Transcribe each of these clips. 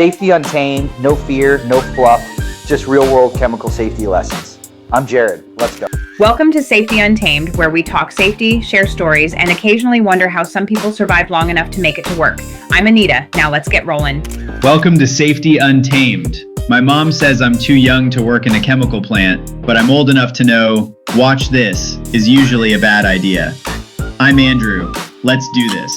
Safety Untamed, no fear, no fluff, just real world chemical safety lessons. I'm Jared. Let's go. Welcome to Safety Untamed, where we talk safety, share stories, and occasionally wonder how some people survive long enough to make it to work. I'm Anita. Now let's get rolling. Welcome to Safety Untamed. My mom says I'm too young to work in a chemical plant, but I'm old enough to know watch this is usually a bad idea. I'm Andrew. Let's do this.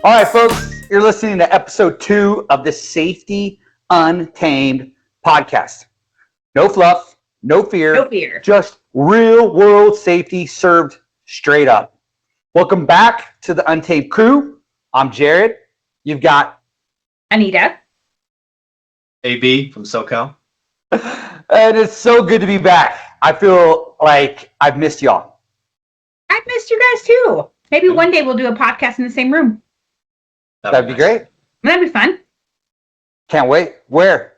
All right, folks, you're listening to episode 2 of the Safety Untamed podcast. No fluff, no fear, just real world safety served straight up. Welcome back to the Untamed crew. I'm Jared. You've got Anita. AB from SoCal. And it's so good to be back. I feel like I've missed y'all. I've missed you guys too. Maybe one day we'll do a podcast in the same room. That'd be great. That'd be fun. Can't wait. Where?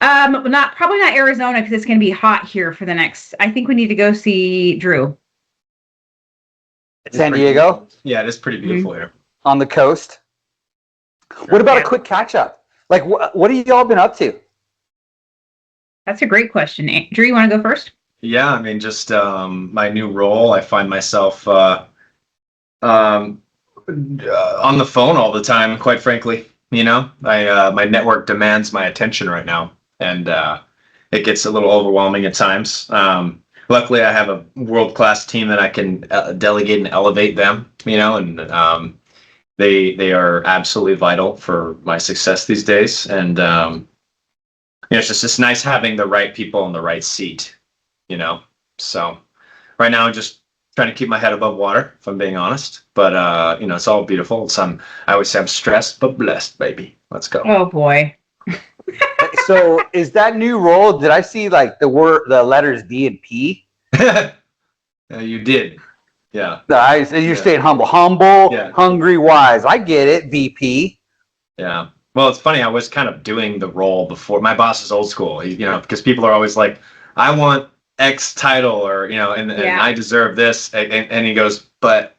Probably not Arizona because it's going to be hot here for the next. I think we need to go see Drew. San Diego? Yeah, it is pretty beautiful here. On the coast. What about a quick catch up? Like, what have y'all been up to? That's a great question. Drew, you want to go first? Yeah, I mean, just my new role. I find myself on the phone all the time, quite frankly. You know, my network demands my attention right now, and it gets a little overwhelming at times. Luckily, I have a world-class team that I can delegate and elevate them, you know, and they are absolutely vital for my success these days. And you know, it's nice having the right people in the right seat, you know. So right now, I'm just trying to keep my head above water, if I'm being honest. But you know, it's all beautiful. I always say I'm stressed but blessed, baby. Let's go. Oh boy. So is that new role? Did I see like the letters D and P? You did. Yeah. Nice. And you're staying humble, hungry, wise. I get it. VP. Yeah. Well, it's funny. I was kind of doing the role before. My boss is old school, you know, because people are always like, I want X title, or, you know, and I deserve this. And he goes, but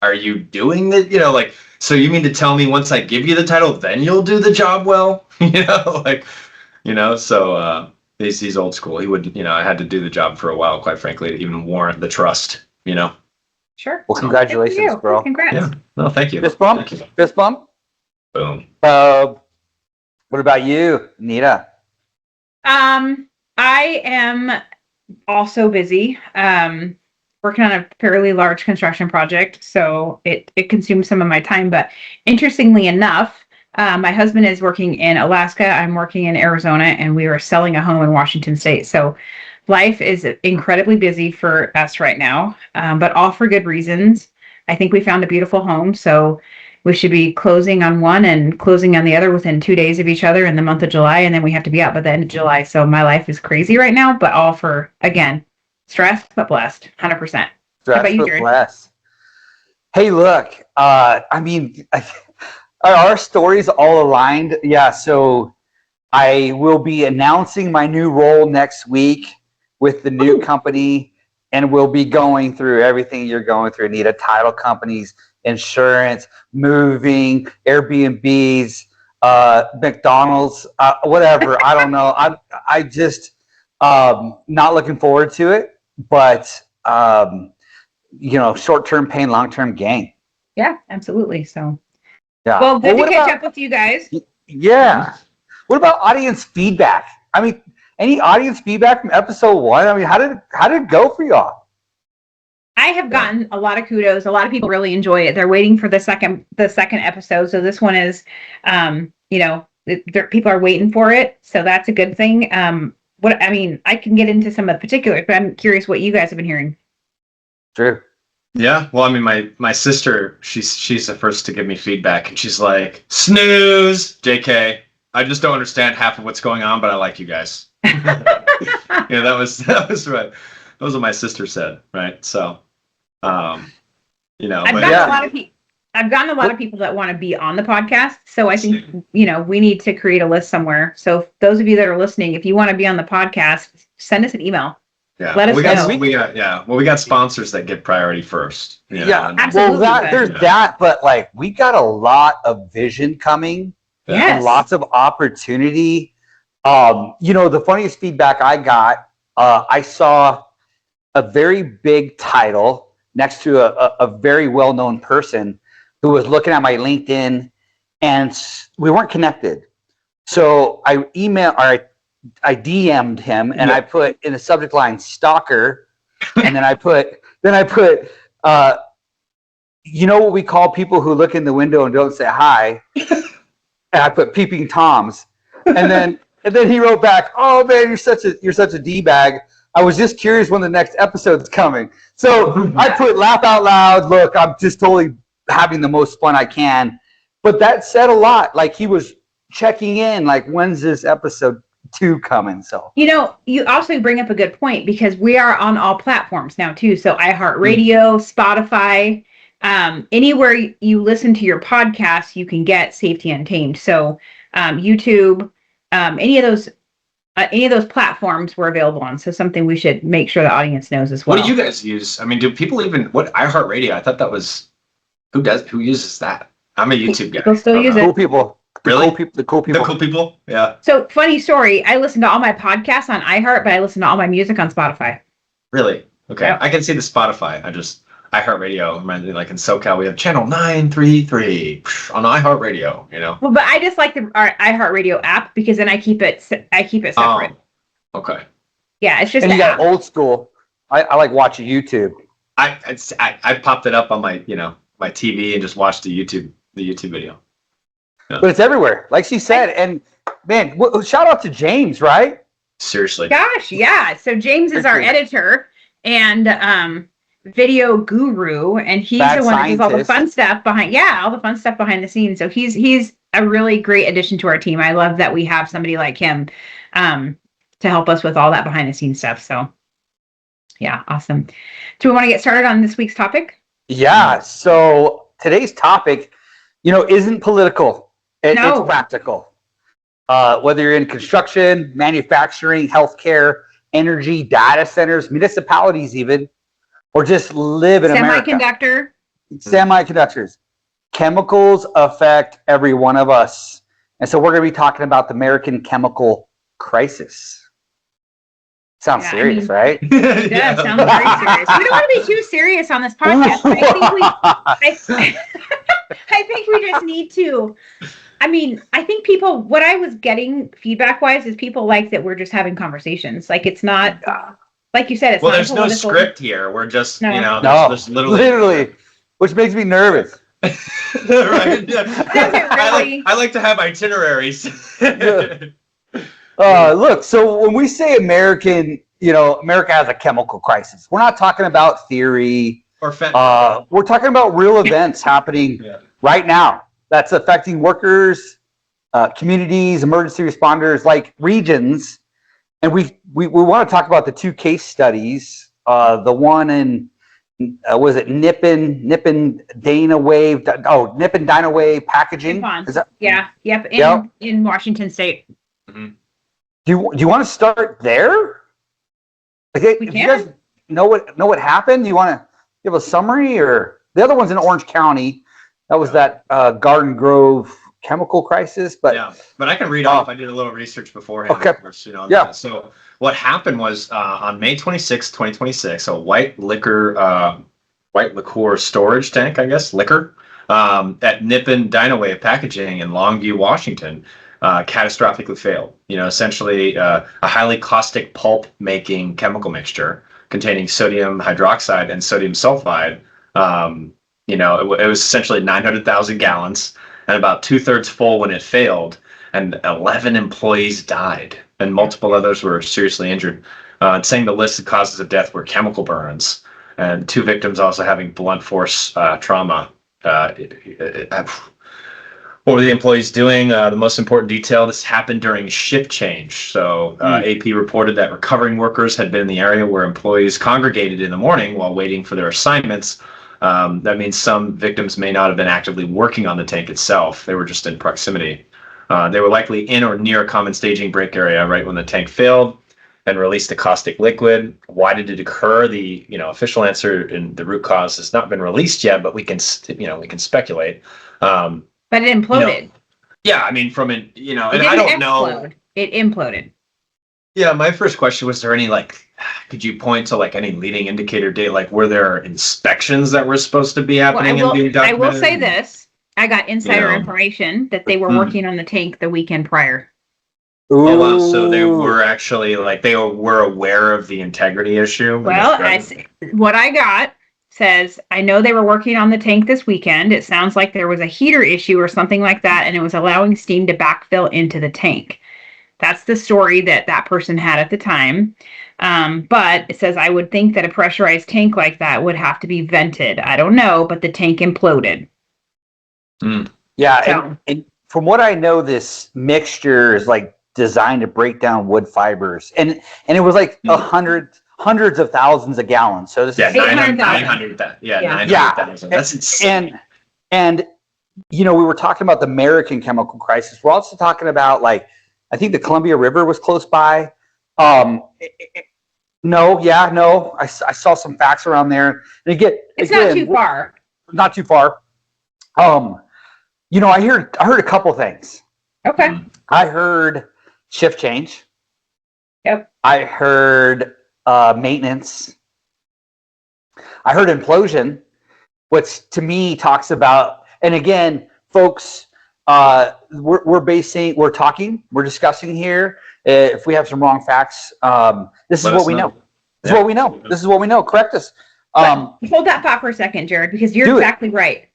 are you doing it? You know, like, so you mean to tell me once I give you the title, then you'll do the job well? You know, like, you know, so he's old school. He would, you know, I had to do the job for a while, quite frankly, to even warrant the trust, you know? Sure. Well, congratulations, bro. Congrats. Yeah. No, thank you. Fist bump? Thank you. Fist bump? Boom. What about you, Nita? I am also busy. Working on a fairly large construction project, so it consumes some of my time. But interestingly enough, my husband is working in Alaska. I'm working in Arizona, and we are selling a home in Washington State. So life is incredibly busy for us right now, but all for good reasons. I think we found a beautiful home, so we should be closing on one and closing on the other within 2 days of each other in the month of July, and then we have to be out by the end of July. So my life is crazy right now, but all for, again, stressed but blessed, 100%. Stressed How about you, Jared? Blessed. Hey, look, I mean, are our stories all aligned? Yeah, so I will be announcing my new role next week with the new company, and we'll be going through everything you're going through, Anita. Title companies, insurance, moving, Airbnbs, McDonald's, whatever. I don't know. I just not looking forward to it, but you know, short-term pain, long-term gain. Yeah, absolutely. So, yeah. Well, good to catch up with you guys. Yeah. What about audience feedback? I mean, any audience feedback from episode 1? I mean, how did it go for y'all? I have gotten a lot of kudos. A lot of people really enjoy it. They're waiting for the second episode. So this one is, you know, people are waiting for it. So that's a good thing. I can get into some of the particulars, but I'm curious what you guys have been hearing. Drew. Yeah, well, I mean, my sister, she's the first to give me feedback, and she's like, snooze, JK. I just don't understand half of what's going on, but I like you guys. Yeah, that was right. That was what my sister said, right? So, you know, I've gotten a lot of people that want to be on the podcast. So I think, you know, we need to create a list somewhere. So those of you that are listening, if you want to be on the podcast, send us an email. Yeah, let us know. We got sponsors that get priority first. You know? Yeah, absolutely. Well, there's that, but like we got a lot of vision coming Yes. and lots of opportunity. The funniest feedback I got, I saw a very big title next to a very well-known person who was looking at my LinkedIn, and we weren't connected. So I DM'd him, and I put in the subject line "stalker," and then I put what we call people who look in the window and don't say hi, and I put peeping toms, and then he wrote back, "Oh man, you're such a d-bag. I was just curious when the next episode's coming." So I put laugh out loud. Look, I'm just totally having the most fun I can, but that said a lot. Like, he was checking in, like, when's this episode 2 coming? So you also bring up a good point, because we are on all platforms now too. So iHeartRadio, Spotify, anywhere you listen to your podcast, you can get Safety Untamed. So YouTube, any of those platforms we're available on. So something we should make sure the audience knows as well. What do you guys use? I mean, do people even iHeartRadio? I thought that was who uses that? I'm a YouTube guy. People still use it. Cool people. Really? The cool people. The cool people? Yeah. So, funny story, I listen to all my podcasts on iHeart, but I listen to all my music on Spotify. Really? Okay. Yep. I can see the Spotify. iHeartRadio reminds me, like in SoCal, we have channel 933 on iHeartRadio, Well, but I just like our iHeartRadio app, because then I keep it separate. Oh, okay. Yeah, it's just And you the app. got old school. I like watching YouTube. I popped it up on my, my TV and just watched the YouTube video. Yeah. But it's everywhere, like she said. And man, shout out to James, right? Seriously. Gosh, yeah. So James is our editor and video guru, and he's Bad the one that does all the scientist. fun stuff behind the scenes. So he's a really great addition to our team. I love that we have somebody like him to help us with all that behind the scenes stuff. So yeah, awesome. Do we want to get started on this week's topic? Yeah. So today's topic, isn't political. No. It's practical. Whether you're in construction, manufacturing, healthcare, energy, data centers, municipalities even, or just live in America. Semiconductors. Chemicals affect every one of us. And so we're going to be talking about the American chemical crisis. Sounds serious, right? It does sound very serious. We don't want to be too serious on this podcast. I think we just need to. I think people, what I was getting feedback wise is people like that we're just having conversations. Like, it's not, like you said, it's not there's no political. script here. We're just, No, there's literally, which makes me nervous. Right. I like to have itineraries. Look, so when we say America has a chemical crisis, we're not talking about theory. Or fentanyl. We're talking about real events happening right now that's affecting workers, communities, emergency responders, like regions. And we want to talk about the 2 case studies. The one in was it Nippon Dynawave? Nippon Dynawave Packaging. Is that? Yeah. Yep. In Washington State. Mm-hmm. Do you want to start there? Like, We if can. you guys know what happened, do you want to give a summary? Or the other one's in Orange County. That was that Garden Grove chemical crisis. But I can read off. I did a little research beforehand. Okay. Of course, So what happened was on May 26, 2026, a white liquor storage tank, I guess, liquor, at Nippon Dynawave Packaging in Longview, Washington, catastrophically failed. Essentially a highly caustic pulp making chemical mixture containing sodium hydroxide and sodium sulfide. It was essentially 900,000 gallons and about 2/3 full when it failed, and 11 employees died and multiple others were seriously injured. Saying the list of causes of death were chemical burns, and 2 victims also having blunt force trauma. What were the employees doing? The most important detail, this happened during shift change. So AP reported that recovering workers had been in the area where employees congregated in the morning while waiting for their assignments. That means some victims may not have been actively working on the tank itself. They were just in proximity. They were likely in or near a common staging break area right when the tank failed and released the caustic liquid. Why did it occur? The official answer and the root cause has not been released yet, but we can speculate. But it imploded. Yeah, I mean, from it, It and didn't I don't know. explode. It imploded. Yeah, my first question was there any could you point to any leading indicator date? Like, were there inspections that were supposed to be Well, happening and being I will documented? say this. I got insider know. information that they were Hmm. working on the tank the weekend prior. Oh wow! So they were actually they were aware of the integrity issue. Well, what I got says, I know they were working on the tank this weekend. It sounds like there was a heater issue or something like that, and it was allowing steam to backfill into the tank. That's the story that person had at the time. But it says, I would think that a pressurized tank like that would have to be vented. I don't know, but the tank imploded. Yeah, So- and from what I know, this mixture is designed to break down wood fibers, and it was hundreds of thousands of gallons. So this is 800,000. 900,000. That's insane. And we were talking about the American chemical crisis. We're also talking about I think the Columbia River was close by. No, I saw some facts around there. And It's not too far. Not too far. I heard a couple things. Okay. I heard shift change. Yep. I heard maintenance. I heard implosion, which to me talks about, and again, folks, we're discussing here. If we have some wrong facts, this is what we know. This is what we know. This is what we know. Correct us. Hold that thought for a second, Jared, because you're exactly right.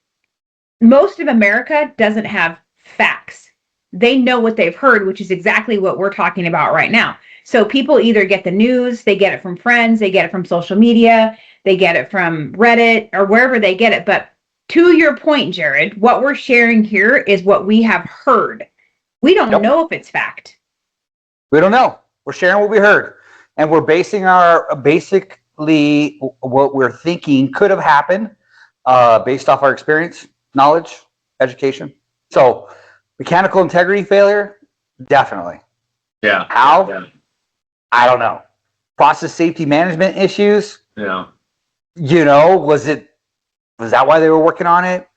Most of America doesn't have facts. They know what they've heard, which is exactly what we're talking about right now. So people either get the news, they get it from friends, they get it from social media, they get it from Reddit or wherever they get it. But to your point, Jared, what we're sharing here is what we have heard. We don't know if it's fact. We don't know. We're sharing what we heard. And we're basing basically what we're thinking could have happened based off our experience, knowledge, education. So mechanical integrity failure, definitely. Yeah. How? Yeah. I don't know. Process safety management issues. Yeah. Was that why they were working on it?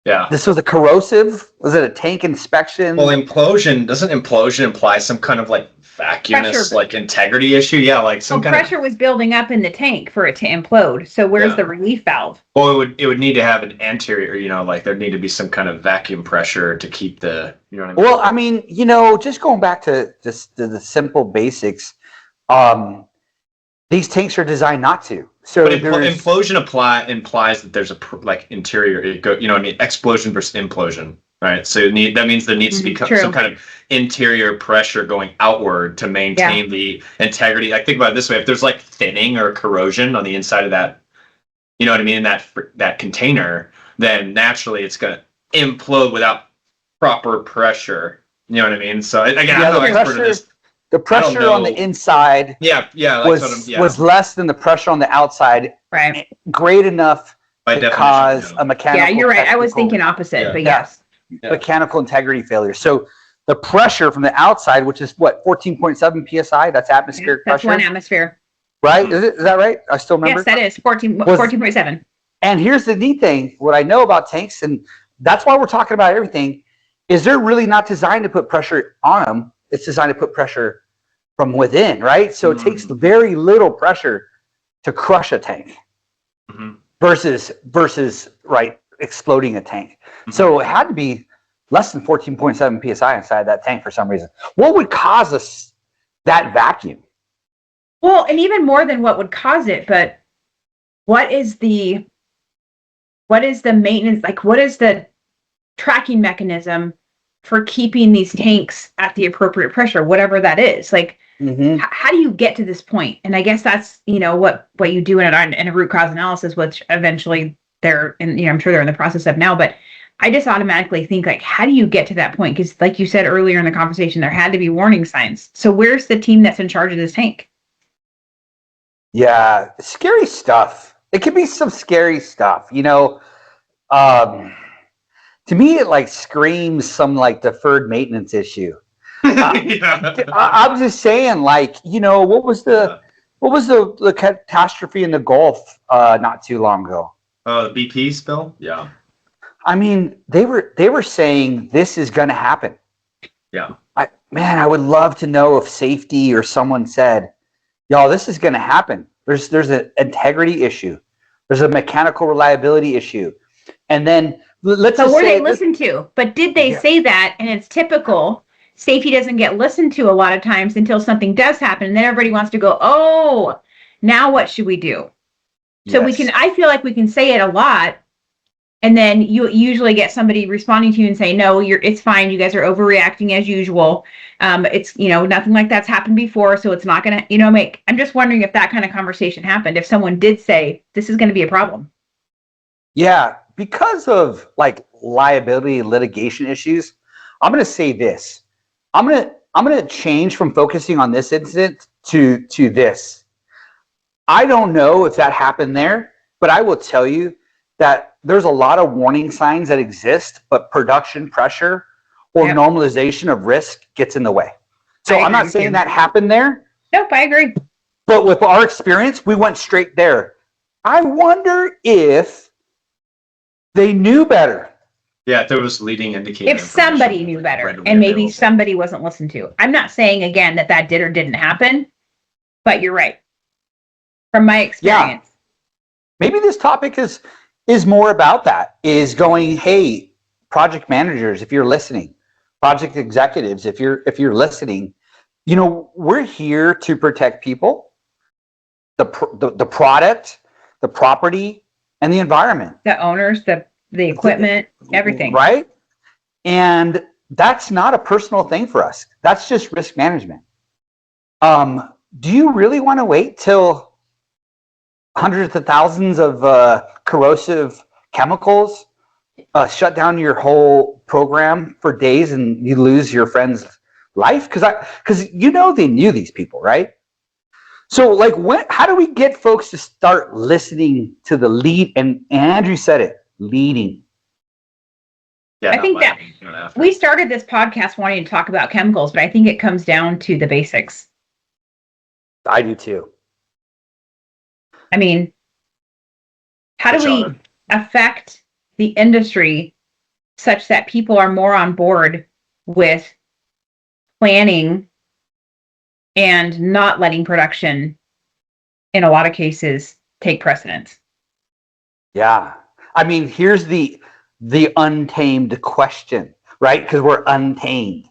Yeah. This was a corrosive? Was it a tank inspection? Well, doesn't implosion imply some kind of vacuumous integrity issue? Yeah, some kind pressure was building up in the tank for it to implode. So where's the relief valve? Well, it would need to have an anterior, there'd need to be some kind of vacuum pressure to keep the, you know what I mean? Well, I mean, just going back to just the simple basics, these tanks are designed not to. So but implosion implies that there's interior, explosion versus implosion, right? So that means there needs to be some kind of interior pressure going outward to maintain the integrity. Think about it this way: if there's thinning or corrosion on the inside of that, you know what I mean, that container, then naturally it's going to implode without proper pressure. You know what I mean? So again, I'm no expert in this. The pressure on the inside was less than the pressure on the outside. Right. Great enough to cause a mechanical. Yeah, you're right. I was thinking opposite, but yes. Mechanical integrity failure. So the pressure from the outside, which is 14.7 psi, that's atmospheric pressure. That's 1 atmosphere. Right? Is that right? I still remember. Yes, that is 14.7. And here's the neat thing. What I know about tanks, and that's why we're talking about everything, is they're really not designed to put pressure on them. It's designed to put pressure from within, right? So it takes very little pressure to crush a tank versus exploding a tank. So it had to be less than 14.7 psi inside that tank for some reason. What would cause us that vacuum? Well, and even more than what would cause it, but what is the maintenance, what is the tracking mechanism for keeping these tanks at the appropriate pressure, whatever that is? How do you get to this point? And I guess that's, what you do in a root cause analysis, which eventually I'm sure they're in the process of now, but I just automatically think how do you get to that point? Because like you said earlier in the conversation, there had to be warning signs. So where's the team that's in charge of this tank? Yeah, scary stuff. It could be some scary stuff, to me, it screams some deferred maintenance issue. I'm just saying, what was the catastrophe in the Gulf not too long ago? Oh, the BP spill? Yeah. I mean, they were saying this is going to happen. Yeah. I would love to know if safety or someone said, y'all, this is going to happen. There's an integrity issue. There's a mechanical reliability issue. And then let's So just were say they listened to? But did they Yeah. say that? And it's typical. Safety doesn't get listened to a lot of times until something does happen. And then everybody wants to go, oh, now what should we do? So we can, I feel like we can say it a lot. And then you usually get somebody responding to you and say, no, it's fine. You guys are overreacting as usual. It's, nothing like that's happened before. So it's not going to, I'm just wondering if that kind of conversation happened. If someone did say, this is going to be a problem. Yeah, because of like liability and litigation issues, I'm going to say this. I'm going to change from focusing on this incident to this. I don't know if that happened there, but I will tell you that there's a lot of warning signs that exist, but production pressure or normalization of risk gets in the way. So I'm not saying that happened there. Nope, I agree. But with our experience, we went straight there. I wonder if they knew better. Yeah, there was leading indicator. If somebody knew better and maybe somebody wasn't listened to. I'm not saying, again, that did or didn't happen, but you're right. From my experience. Yeah. Maybe this topic is more about that, is going, hey, project managers, if you're listening, project executives, if you're listening, we're here to protect people, the product, the property, and the environment. The owners, the equipment, everything. Right? And that's not a personal thing for us. That's just risk management. Do you really want to wait till hundreds of thousands of corrosive chemicals shut down your whole program for days and you lose your friend's life? Because they knew these people, right? So how do we get folks to start listening to the lead? And Andrew said it, leading. Yeah, I think that we started this podcast wanting to talk about chemicals, but I think it comes down to the basics. I do too. I mean, how do we affect the industry such that people are more on board with planning and not letting production, in a lot of cases, take precedence? Yeah. I mean, here's the untamed question, right? Because we're untamed.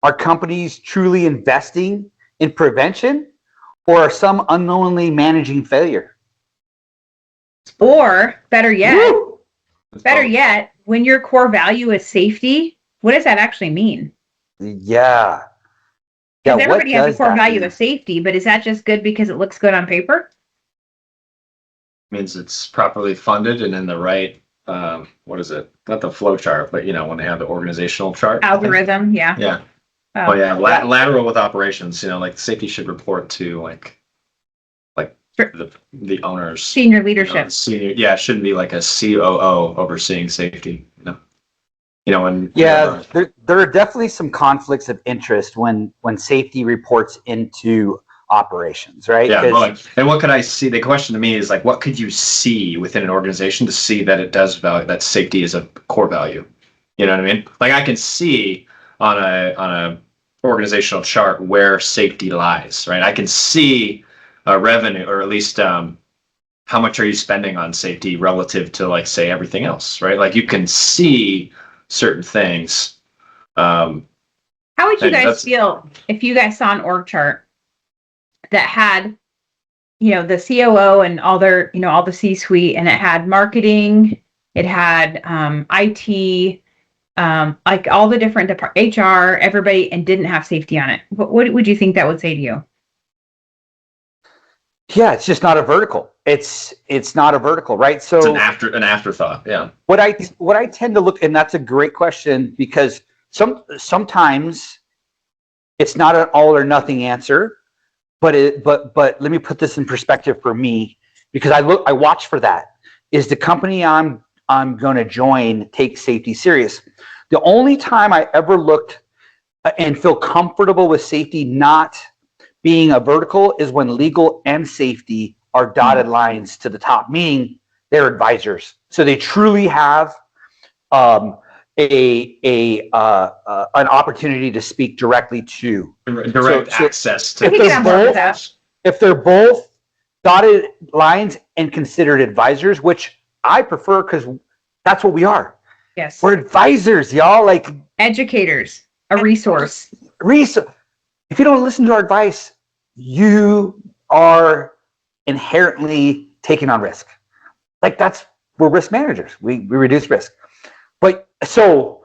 Are companies truly investing in prevention, or are some unknowingly managing failure? Or better yet, when your core value is safety, what does that actually mean? Yeah. Because everybody has a core value of safety, but is that just good because it looks good on paper? Means it's properly funded and in the right, what is it? Not the flow chart, but when they have the organizational chart. Algorithm, yeah. Yeah. Lateral with operations, like safety should report to the owners. Senior leadership. It shouldn't be like a COO overseeing safety, there are definitely some conflicts of interest when safety reports into operations, right? Yeah, and what could I see? The question to me is what could you see within an organization to see that it does value, that safety is a core value? You know what I mean? I can see on a organizational chart where safety lies, right? I can see a revenue, or at least how much are you spending on safety relative to say everything else, right? You can see certain things. How would you guys feel if you guys saw an org chart that had, the COO and all their, all the C-suite, and it had marketing, it had IT, all the different HR, everybody, and didn't have safety on it? What would you think that would say to you? Yeah, it's just not a vertical. It's not a vertical, right? So it's an afterthought. Yeah. What I tend to look, and that's a great question, because sometimes it's not an all or nothing answer, but let me put this in perspective for me, because I watch for that. Is the company I'm going to join take safety serious? The only time I ever looked and feel comfortable with safety not being a vertical is when legal and safety are dotted lines to the top, meaning they're advisors. So they truly have an opportunity to speak directly to. Direct access to. If they're both dotted lines and considered advisors, which I prefer because that's what we are. Yes. We're advisors, y'all. Like educators, a resource. If you don't listen to our advice, you are inherently taking on risk. Like we're risk managers. We reduce risk. But so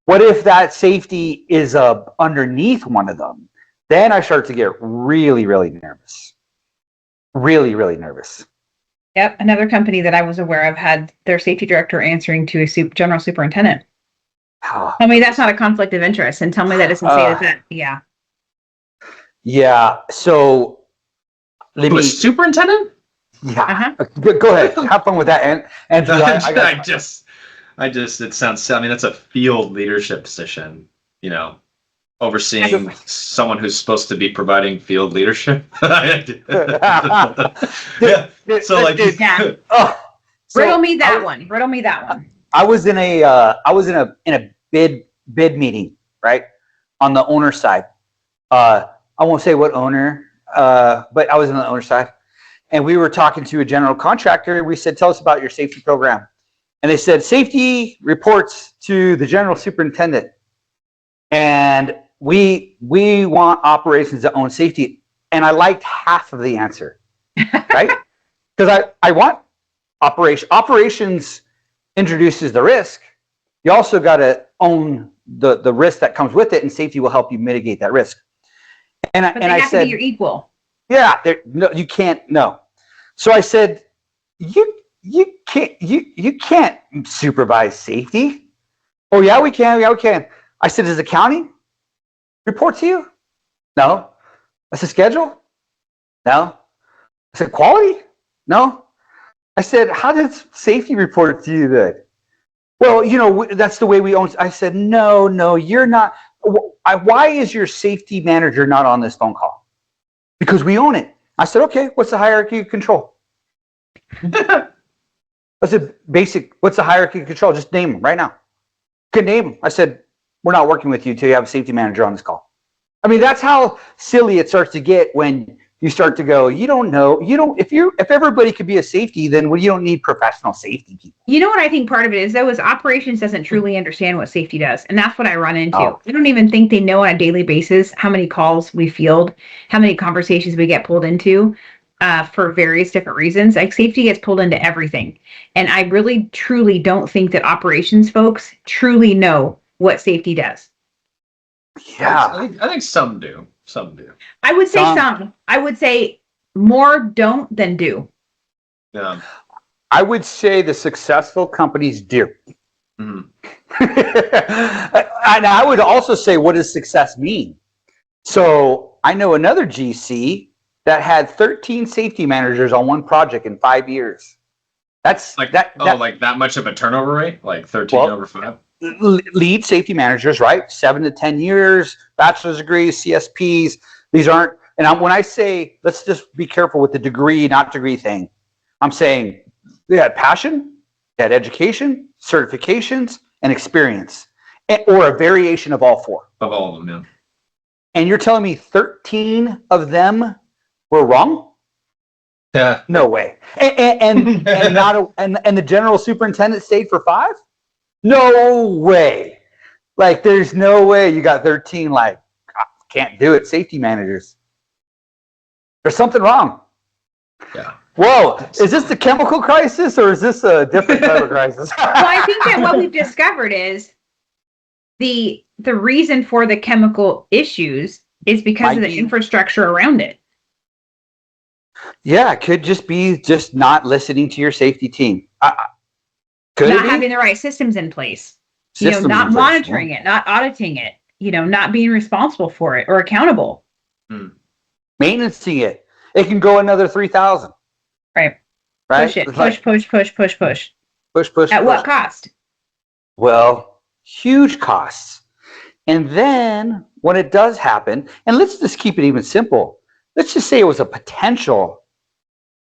what if that safety is underneath one of them? Then I start to get really, really nervous. Really, really nervous. Yep. Another company that I was aware of had their safety director answering to a general superintendent. Tell me that's not a conflict of interest, and tell me that doesn't say that. Yeah. Yeah. So a superintendent? Yeah. Go ahead. Have fun with that. And I just it sounds. I mean, that's a field leadership position. You know, overseeing someone who's supposed to be providing field leadership. Yeah. So like, riddle me that one. Riddle me that one. I was in a bid meeting, right, on the owner side. I won't say what owner, but I was on the owner side, and we were talking to a general contractor. We said, "Tell us about your safety program," and they said, "Safety reports to the general superintendent." And we want operations to own safety. And I liked half of the answer, right? Because I want operations introduces the risk. You also got to own the risk that comes with it, and safety will help you mitigate that risk. And but they have to be your equal. Yeah, no, you can't. No. So I said, you can't supervise safety. Oh yeah, we can. Yeah, we can. I said, does the county report to you? No. I said, schedule? No. I said, quality? No. I said, how does safety report to you then? Well, you know, that's the way we own. I said, no, you're not. Why is your safety manager not on this phone call? Because we own it. I said, okay, what's the hierarchy of control? I said, what's the hierarchy of control? Just name them right now. Could name them. I said, we're not working with you until you have a safety manager on this call. I mean, that's how silly it starts to get when you start to go, you don't know, if everybody could be a safety, then you don't need professional safety people. You know what I think part of it is, though, is operations doesn't truly understand what safety does. And that's what I run into. I don't even think they know on a daily basis how many calls we field, how many conversations we get pulled into for various different reasons. Like safety gets pulled into everything. And I really, truly don't think that operations folks truly know what safety does. Yeah. I think some do. Some do. I would say some. I would say more don't than do. Yeah. I would say the successful companies do. Mm. And I would also say, what does success mean? So I know another GC that had 13 safety managers on one project in 5 years. That's like like that much of a turnover rate, like 13 over 5. Lead safety managers, right? 7 to 10 years, bachelor's degrees, CSPs. These aren't, and when I say, let's just be careful with the degree, not degree thing. I'm saying they had passion, they had education, certifications, and experience, or a variation of all four. Of all of them, yeah. And you're telling me 13 of them were wrong? Yeah. No way. And the general superintendent stayed for 5? No way. Like, there's no way you got 13, like, can't do it, safety managers. There's something wrong. Yeah. Whoa, is this the chemical crisis or is this a different type of crisis? Well, I think that what we've discovered is the reason for the chemical issues is because of the infrastructure around it. Yeah, it could just be not listening to your safety team. Not having the right systems in place. Not monitoring it, not auditing it, not being responsible for it or accountable. Maintaining it. It can go another 3,000. Right. Push it. Push. At what cost? Well, huge costs. And then when it does happen, and let's just keep it even simple. Let's just say it was a potential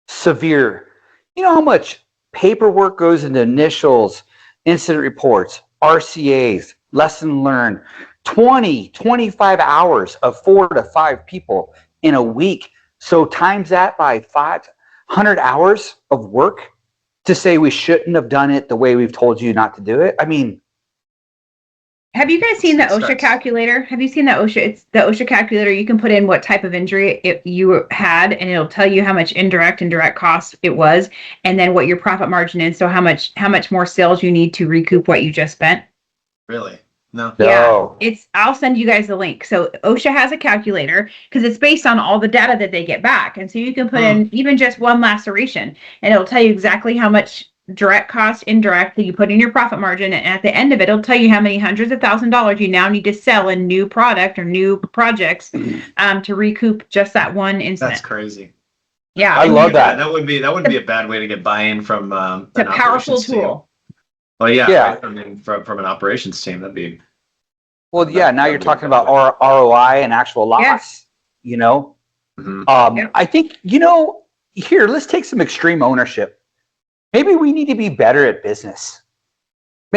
severe, you know how much paperwork goes into initials, incident reports, RCAs, lesson learned, 20, 25 hours of 4 to 5 people in a week. So times that by 500 hours of work to say we shouldn't have done it the way we've told you not to do it. I mean, have you guys seen the OSHA calculator? Have you seen the OSHA? It's the OSHA calculator. You can put in what type of injury you had, and it'll tell you how much indirect and direct costs it was, and then what your profit margin is. So how much more sales you need to recoup what you just spent. Really? No. Yeah, I'll send you guys the link. So OSHA has a calculator because it's based on all the data that they get back, and so you can put in even just one laceration, and it'll tell you exactly how much direct cost, indirect that you put in your profit margin, and at the end of it, it'll tell you how many hundreds of $1,000s you now need to sell in new product or new projects to recoup just that one incident. That's crazy. Yeah, I love that. That wouldn't be a bad way to get buy-in from it's a powerful tool. Well, yeah. Yeah. Right? I mean, from an operations team, that'd be. Well, yeah. Now you're talking about ROI and actual loss. Yes. You know, I think here. Let's take some extreme ownership. Maybe we need to be better at business.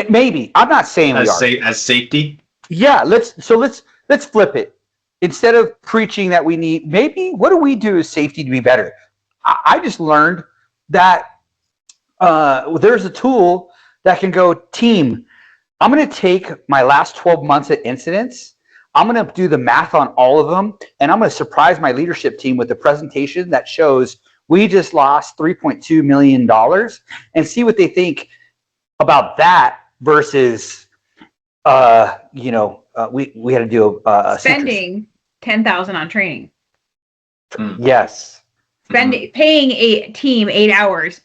Maybe I'm not saying we are. As safety. Yeah. Let's flip it. Instead of preaching that we need, maybe what do we do as safety to be better? I just learned that there's a tool that can go, team, I'm going to take my last 12 months at incidents. I'm going to do the math on all of them, and I'm going to surprise my leadership team with a presentation that shows we just lost $3.2 million and see what they think about that versus, we had to do a spending $10,000 on training. Yes. Paying a team 8 hours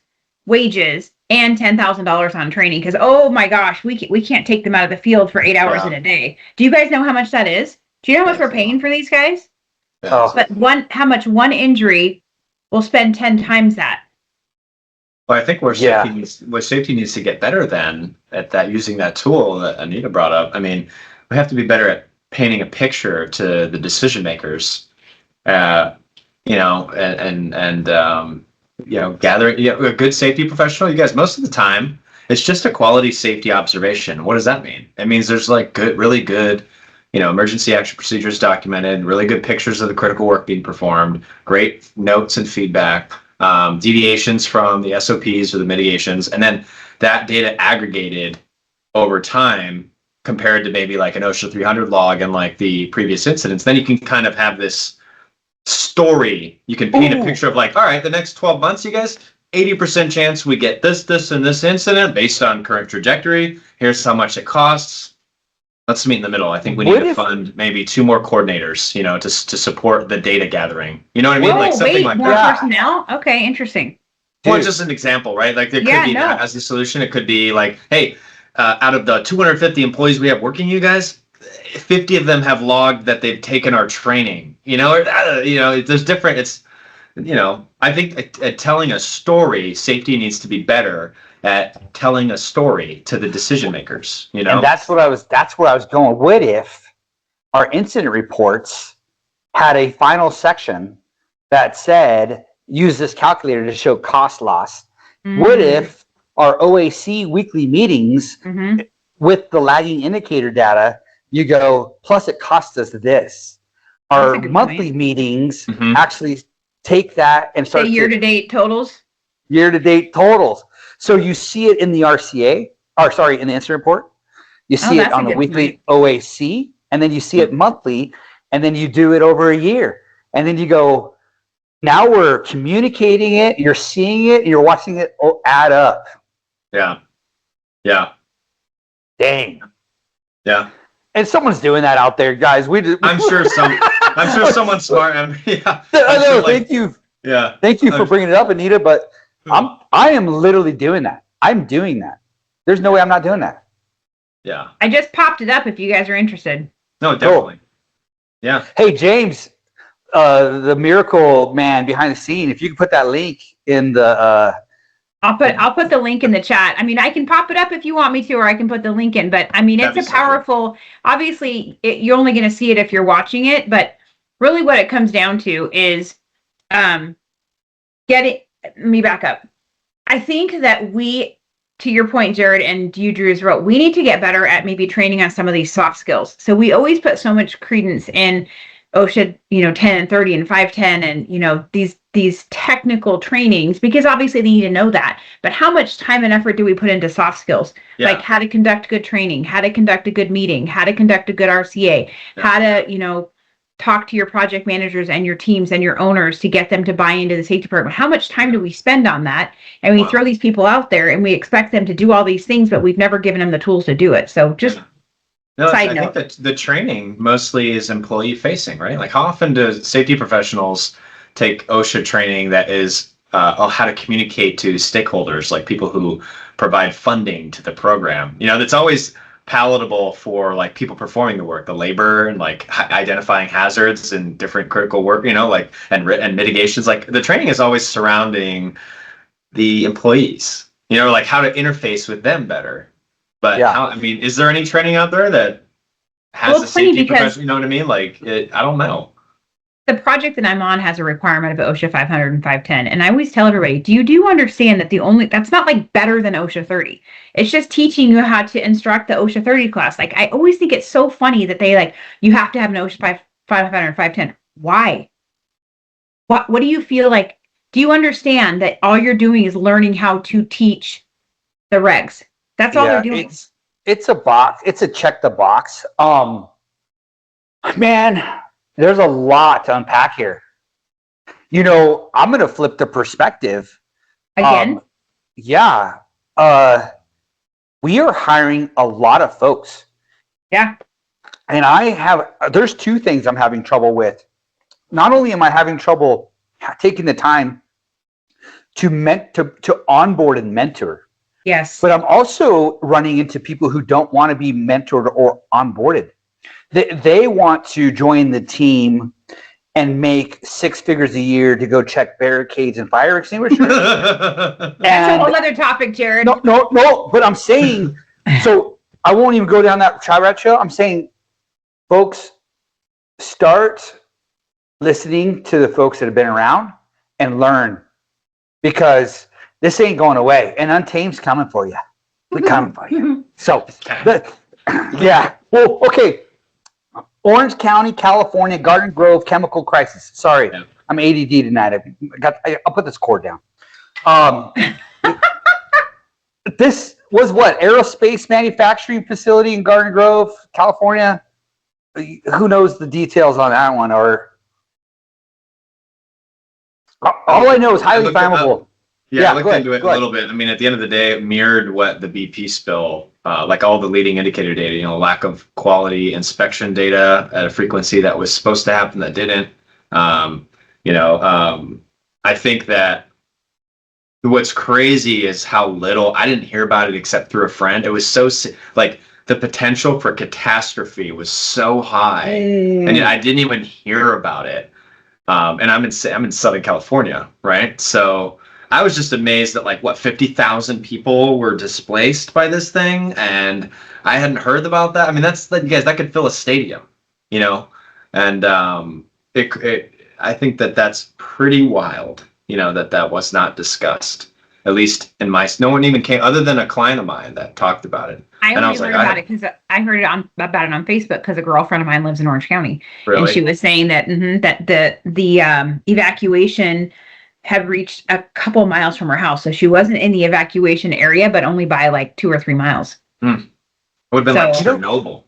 wages and $10,000 on training because oh my gosh, we can't take them out of the field for 8 hours in a day. Do you guys know how much that is? Do you know how much we're paying for these guys? Oh. But how much one injury will spend 10 times that. Well, I think where safety needs to get better then at that, using that tool that Anita brought up. I mean, we have to be better at painting a picture to the decision makers, gathering a good safety professional. You guys, most of the time, it's just a quality safety observation. What does that mean? It means there's really good, emergency action procedures documented, really good pictures of the critical work being performed, great notes and feedback, deviations from the SOPs or the mitigations, and then that data aggregated over time compared to maybe like an OSHA 300 log and like the previous incidents. Then you can kind of have this story. You can paint a picture of like, all right, the next 12 months, you guys, 80% chance we get this, and this incident based on current trajectory. Here's how much it costs. Let's meet in the middle. I think we need to fund maybe 2 more coordinators, to support the data gathering. You know what I mean? Like something like more that. Personnel? Okay, interesting. Well, just an example, right? Like there could be that as a solution. It could be like, hey, out of the 250 employees we have working, you guys, 50 of them have logged that they've taken our training. There's different. It's, I think at telling a story, safety needs to be better at telling a story to the decision makers. And that's where I was going. What if our incident reports had a final section that said, use this calculator to show cost loss? Mm-hmm. What if our OAC weekly meetings with the lagging indicator data, you go, plus it costs us this. Our monthly meetings actually take that and start year-to-date totals. Year-to-date totals. So you see it in the RCA, in the incident report. You see it on the weekly OAC, and then you see it monthly, and then you do it over a year. And then you go, now we're communicating it, you're seeing it, and you're watching it add up. Yeah. Yeah. Dang. Yeah. And someone's doing that out there, guys. I'm sure someone's smart. Thank you. Yeah. Thank you for bringing it up, Anita. But I am literally doing that. I'm doing that. There's no way I'm not doing that. Yeah. I just popped it up if you guys are interested. No, definitely. Cool. Yeah. Hey, James, the miracle man behind the scene. If you could put that link in the. I'll put the link in the chat. I mean, I can pop it up if you want me to, or I can put the link in. But I mean, it's a powerful. Obviously, you're only going to see it if you're watching it. But really, what it comes down to is, let me back up. I think that we to your point, Jared, and you, Drew, as well, we need to get better at maybe training on some of these soft skills. So we always put so much credence in OSHA, 10 and 30 and 510 and, these technical trainings, because obviously they need to know that. But how much time and effort do we put into soft skills? Yeah. Like how to conduct good training, how to conduct a good meeting, how to conduct a good RCA, how to, talk to your project managers and your teams and your owners to get them to buy into the safety department. How much time do we spend on that? And we throw these people out there and we expect them to do all these things, but we've never given them the tools to do it. So just side note. I think that the training mostly is employee facing, right? Like how often do safety professionals take OSHA training that is on how to communicate to stakeholders, like people who provide funding to the program? That's always palatable for like people performing the work, the labor and like identifying hazards and different critical work, and mitigations. Like the training is always surrounding the employees, like how to interface with them better. But is there any training out there that has a safety profession? You know what I mean? I don't know. The project that I'm on has a requirement of OSHA 500 and 510. And I always tell everybody, do you understand that that's not like better than OSHA 30. It's just teaching you how to instruct the OSHA 30 class. Like I always think it's so funny that they you have to have an OSHA 500 and 510. Why? What do you feel like? Do you understand that all you're doing is learning how to teach the regs? That's all they're doing. It's a box. It's a check the box. Man, there's a lot to unpack here. I'm going to flip the perspective. Again? Yeah. We are hiring a lot of folks. Yeah. And there's two things I'm having trouble with. Not only am I having trouble taking the time to onboard and mentor. Yes. But I'm also running into people who don't want to be mentored or onboarded. They want to join the team and make 6 figures a year to go check barricades and fire extinguishers. That's a whole other topic, Jared. No. But I'm saying, so I won't even go down that rat trail. I'm saying, folks, start listening to the folks that have been around and learn, because this ain't going away. And Untamed's coming for you. We're coming for you. So, yeah. Well, okay. Orange County, California, Garden Grove chemical crisis. Sorry, I'm ADD tonight. I'll put this cord down. This was what? Aerospace manufacturing facility in Garden Grove, California. Who knows the details on that one? Or all I know is highly flammable. I looked into it a little bit. I mean, at the end of the day, it mirrored what the BP spill, like all the leading indicator data, lack of quality inspection data at a frequency that was supposed to happen that didn't. I think that what's crazy is how little, I didn't hear about it except through a friend. It was so, like, the potential for catastrophe was so high, and I didn't even hear about it. And I'm in Southern California, right? So I was just amazed that 50,000 people were displaced by this thing, and I hadn't heard about that. I mean, that could fill a stadium, and I think that's pretty wild, that was not discussed. At least no one even came, other than a client of mine that talked about it. I only heard about it because I heard about it on Facebook because a girlfriend of mine lives in Orange County, and she was saying that that the evacuation had reached a couple miles from her house, so she wasn't in the evacuation area, but only by 2 or 3 miles. It would have been like Chernobyl,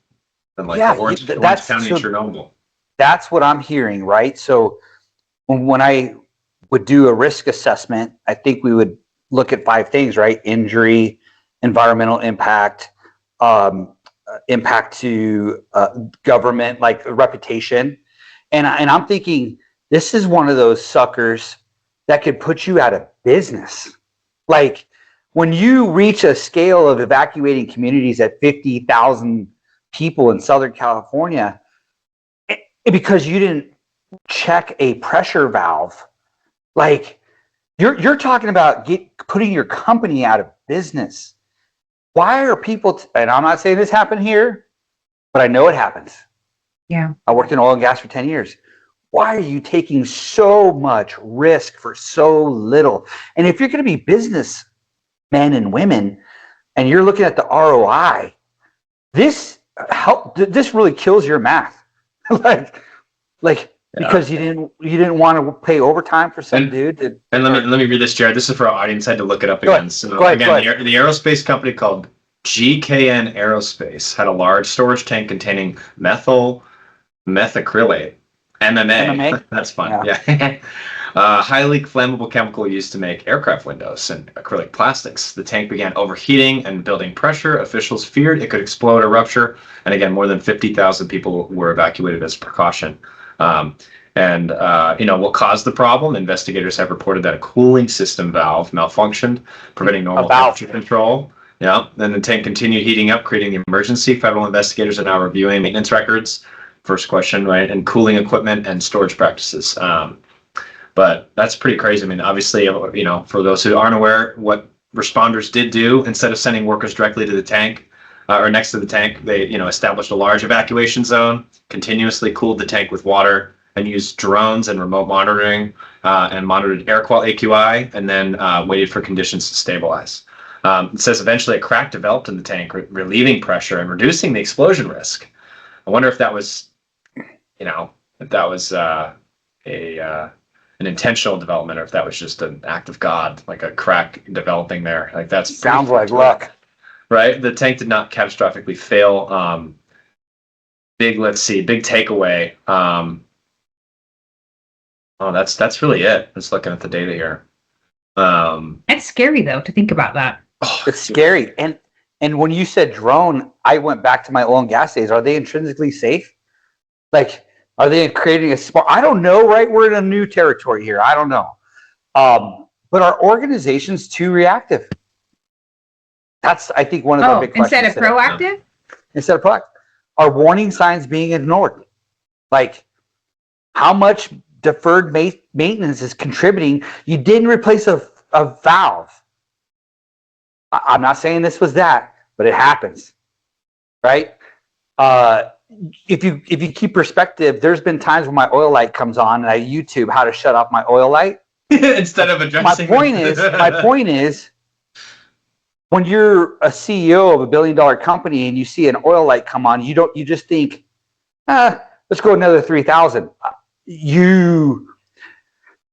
Orange County, Chernobyl. That's what I'm hearing, right? So when I would do a risk assessment, I think we would look at 5 things, right? Injury, environmental impact, impact to government, like reputation. And I'm thinking, this is one of those suckers that could put you out of business. Like when you reach a scale of evacuating communities at 50,000 people in Southern California, because you didn't check a pressure valve, like you're talking about putting your company out of business. Why are people, and I'm not saying this happened here, but I know it happens. Yeah. I worked in oil and gas for 10 years. Why are you taking so much risk for so little? And if you're going to be business men and women, and you're looking at the ROI, this really kills your math. like because you didn't want to pay overtime for some dude. And let me read this, Jared. This is for our audience. I had to look it up again. So go ahead. The aerospace company called GKN Aerospace had a large storage tank containing methyl methacrylate, MMA. That's fun. Yeah. Highly flammable chemical used to make aircraft windows and acrylic plastics. The tank began overheating and building pressure. Officials feared it could explode or rupture. And again, more than 50,000 people were evacuated as a precaution. What caused the problem? Investigators have reported that a cooling system valve malfunctioned, preventing normal temperature control. Yeah. Then the tank continued heating up, creating the emergency. Federal investigators are now reviewing maintenance records. First question, right? And cooling equipment and storage practices. But that's pretty crazy. I mean, obviously, for those who aren't aware, what responders did do, instead of sending workers directly to the tank or next to the tank, they, established a large evacuation zone, continuously cooled the tank with water, and used drones and remote monitoring and monitored air quality AQI, and then waited for conditions to stabilize. It says eventually a crack developed in the tank, relieving pressure and reducing the explosion risk. I wonder if that was, an intentional development, or if that was just an act of God, like a crack developing there. Like that sounds like luck, right? The tank did not catastrophically fail. Big takeaway. That's really it. Just looking at the data here. It's scary though to think about that. It's scary. And when you said drone, I went back to my oil and gas days. Are they intrinsically safe? Like, are they creating a smart? I don't know, right? We're in a new territory here. I don't know. But are organizations too reactive? That's, I think, one of the big questions. Instead of proactive? Instead of proactive. Are warning signs being ignored? Like, how much deferred maintenance is contributing? You didn't replace a valve. I'm not saying this was that, but it happens, right? If you keep perspective, there's been times when my oil light comes on and I YouTube how to shut off my oil light instead of addressing. My point is, when you're a CEO of $1 billion company and you see an oil light come on, you just think, let's go another 3,000. We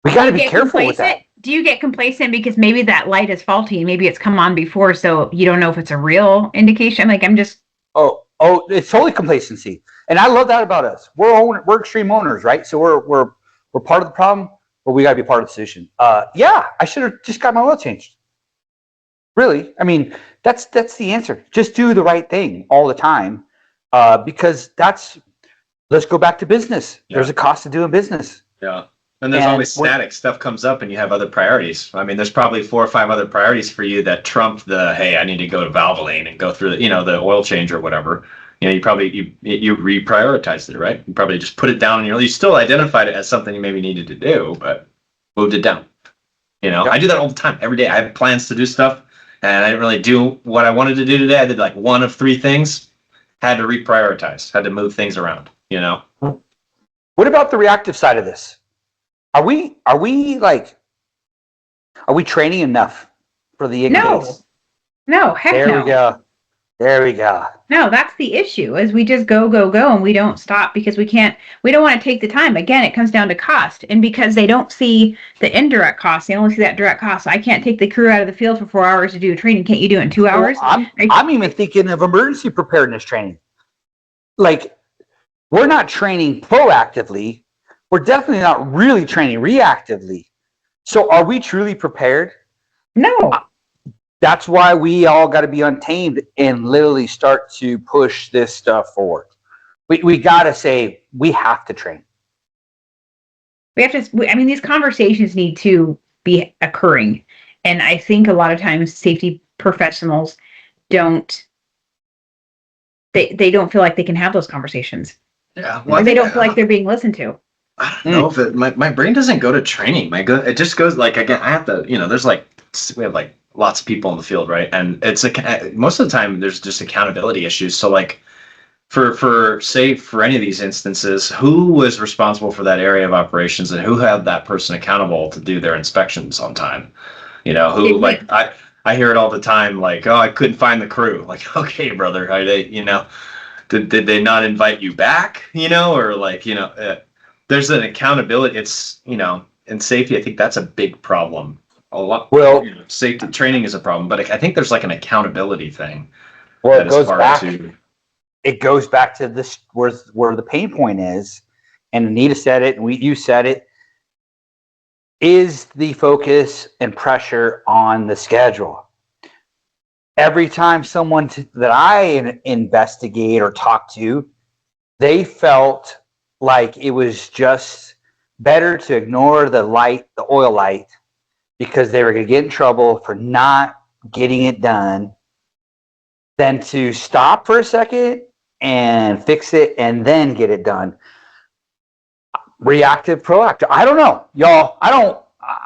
got to be careful with that. Do you get complacent because maybe that light is faulty? Maybe it's come on before, so you don't know if it's a real indication. Like, I'm just. Oh, it's totally complacency, and I love that about us. We're extreme owners, right? So we're part of the problem, but we got to be part of the solution. Yeah, I should have just got my oil changed. Really, I mean, that's the answer. Just do the right thing all the time, because let's go back to business. Yeah. There's a cost to doing business. Yeah. And there's always static stuff comes up and you have other priorities. I mean, there's probably 4 or 5 other priorities for you that trump hey, I need to go to Valvoline and go through the oil change or whatever. You probably, you reprioritized it, right? You probably just put it down and you still identified it as something you maybe needed to do, but moved it down. Yep. I do that all the time. Every day I have plans to do stuff and I didn't really do what I wanted to do today. I did like 1 of 3 things, had to reprioritize, had to move things around, What about the reactive side of this? Are we training enough for the case? No, heck no. There we go. No, that's the issue, is we just go, and we don't stop because we don't want to take the time. Again, it comes down to cost. And because they don't see the indirect cost, they only see that direct cost. I can't take the crew out of the field for 4 hours to do training. Can't you do it in 2 hours? I'm even thinking of emergency preparedness training. Like, we're not training proactively. We're definitely not really training reactively. So are we truly prepared? No. That's why we all got to be untamed and literally start to push this stuff forward. We got to say, we have to train. We have to, these conversations need to be occurring. And I think a lot of times safety professionals don't feel like they can have those conversations. Yeah. Well, they don't feel like they're being listened to. I don't know if my brain doesn't go to training. It just goes like, again, I have to, there's we have like lots of people in the field, right? And it's most of the time there's just accountability issues. So like for any of these instances, who was responsible for that area of operations and who had that person accountable to do their inspections on time? I hear it all the time, like, oh, I couldn't find the crew. Like, okay, brother, are they, did they not invite you back, or like, there's an accountability. It's, in safety, I think that's a big problem. A lot. Well, safety training is a problem, but I think there's like an accountability thing. Well, that it is goes hard back. to. It goes back to this where the pain point is, and Anita said it, and you said it. Is the focus and pressure on the schedule? Every time someone that I investigate or talk to, they felt like it was just better to ignore the oil light, because they were going to get in trouble for not getting it done, than to stop for a second and fix it and then get it done. Reactive, proactive. I don't know, y'all.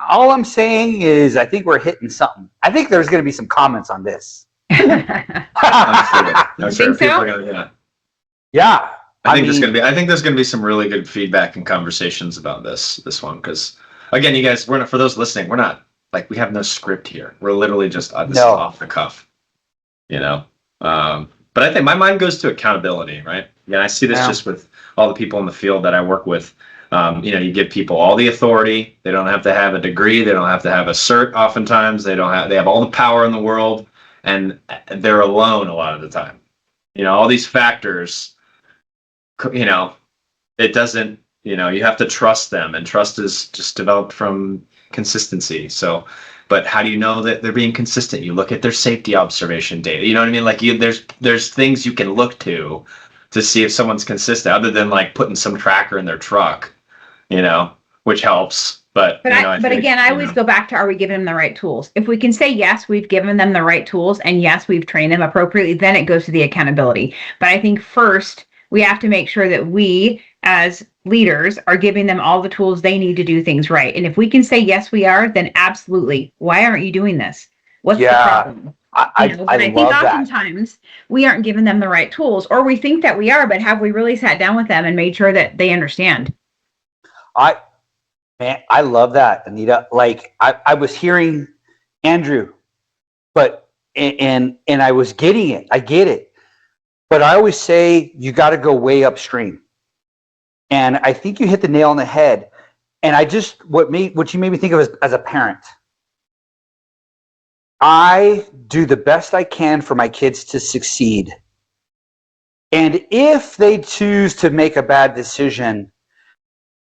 All I'm saying is I think we're hitting something. I think there's going to be some comments on this. I'm sure. Think so? People are gonna, Yeah. I think there's gonna be some really good feedback and conversations about this one, because again, you guys, for those listening, we're not like, we have no script here. We're literally just this is off the cuff, But I think my mind goes to accountability, right? Yeah, I see this just with all the people in the field that I work with. You give people all the authority. They don't have to have a degree. They don't have to have a cert. Oftentimes, they have all the power in the world, and they're alone a lot of the time. All these factors. It doesn't. You have to trust them, and trust is just developed from consistency. So, but how do you know that they're being consistent? You look at their safety observation data. You know what I mean? Like, there's things you can look to see if someone's consistent, other than like putting some tracker in their truck, which helps. But again, I always go back to, are we giving them the right tools? If we can say, yes, we've given them the right tools, and yes, we've trained them appropriately, then it goes to the accountability. But I think first we have to make sure that we as leaders are giving them all the tools they need to do things right. And if we can say, yes, we are, then absolutely. Why aren't you doing this? What's the problem? I think oftentimes we aren't giving them the right tools, or we think that we are, but have we really sat down with them and made sure that they understand? I love that, Anita. Like, I was hearing Andrew, but and I was getting it. I get it. But I always say you got to go way upstream. And I think you hit the nail on the head. And what you made me think of as a parent. I do the best I can for my kids to succeed. And if they choose to make a bad decision,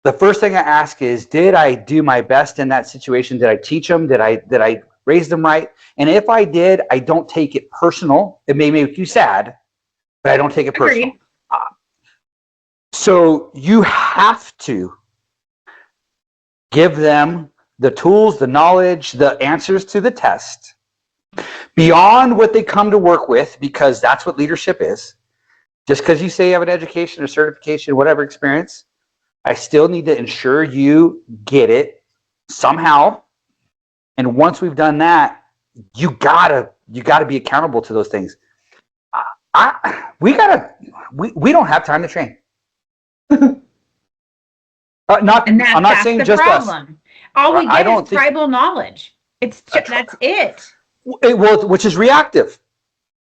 the first thing I ask is, did I do my best in that situation? Did I teach them? Did I raise them right? And if I did, I don't take it personal. It may make you sad, but I don't take it personal. So you have to give them the tools, the knowledge, the answers to the test beyond what they come to work with, because that's what leadership is. Just because you say you have an education or certification, whatever experience, I still need to ensure you get it somehow. And once we've done that, you gotta be accountable to those things. We don't have time to train. I'm not saying just problem. Us. All we get is tribal knowledge. That's it. Which is reactive,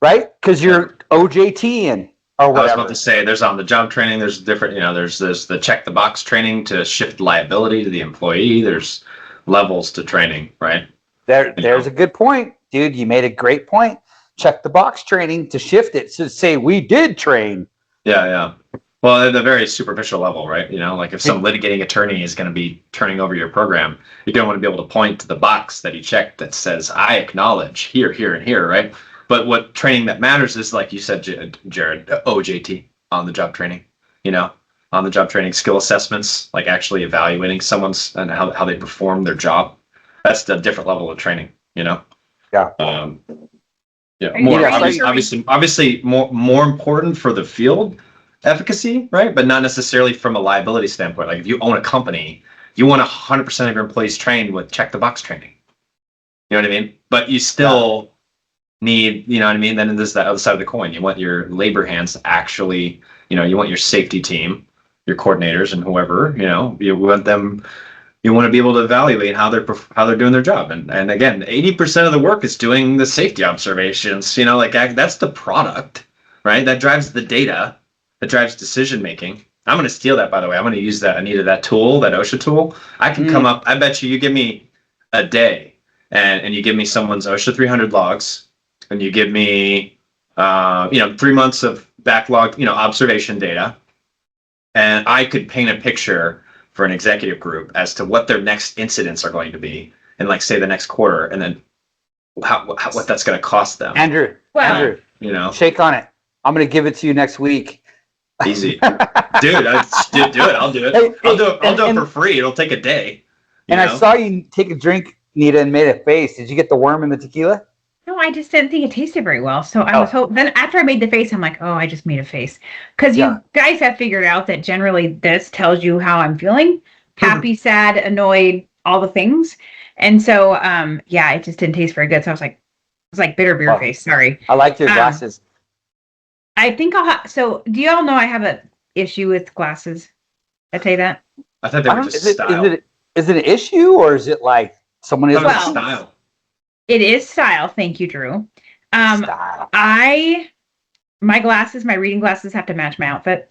right? Because you're OJT or whatever. I was about to say, there's on-the-job training. There's different, there's the check-the-box training to shift liability to the employee. There's levels to training, right? There's a good point, dude. You made a great point. Check-the-box training to shift it to say we did train. Yeah. Well, at a very superficial level, right? Like if some litigating attorney is going to be turning over your program, you're going to want to be able to point to the box that he checked that says, I acknowledge here, here, and here, right? But what training that matters is, like you said, Jared, OJT, on-the-job training, on-the-job training, skill assessments, like actually evaluating someone's and how they perform their job. That's a different level of training, Yeah. More obviously more important for the field efficacy, right? But not necessarily from a liability standpoint. Like if you own a company, you want 100% of your employees trained with check the box training. You know what I mean? But you still need, then there's that other side of the coin. You want your labor hands to actually, you want your safety team, your coordinators and whoever, you want them you want to be able to evaluate how they're doing their job. And again, 80% of the work is doing the safety observations. Like that's the product, right? That drives the data, that drives decision making. I'm going to steal that, by the way. I'm going to use that. I needed that tool, that OSHA tool. I can come up. I bet you give me a day, and you give me someone's OSHA 300 logs, and you give me 3 months of backlog observation data, and I could paint a picture for an executive group as to what their next incidents are going to be, and like say the next quarter, and then what that's going to cost them. Andrew, shake on it. I'm going to give it to you next week. Easy, dude. Do it. I'll do it. I'll do it for free. It'll take a day. I saw you take a drink, Nita, and made a face. Did you get the worm in the tequila? No, I just didn't think it tasted very well. So I was hoping. Then after I made the face, I'm like, oh, I just made a face. Because you guys have figured out that generally this tells you how I'm feeling: happy, sad, annoyed, all the things. And so, it just didn't taste very good. So I was like bitter beer face. Sorry. I like your glasses. I think I'll have. So, do you all know I have an issue with glasses? I tell you that. I thought they were just style. Is it an issue, or is it like someone is style? It is style. Thank you, Drew. Style. My glasses, my reading glasses, have to match my outfit,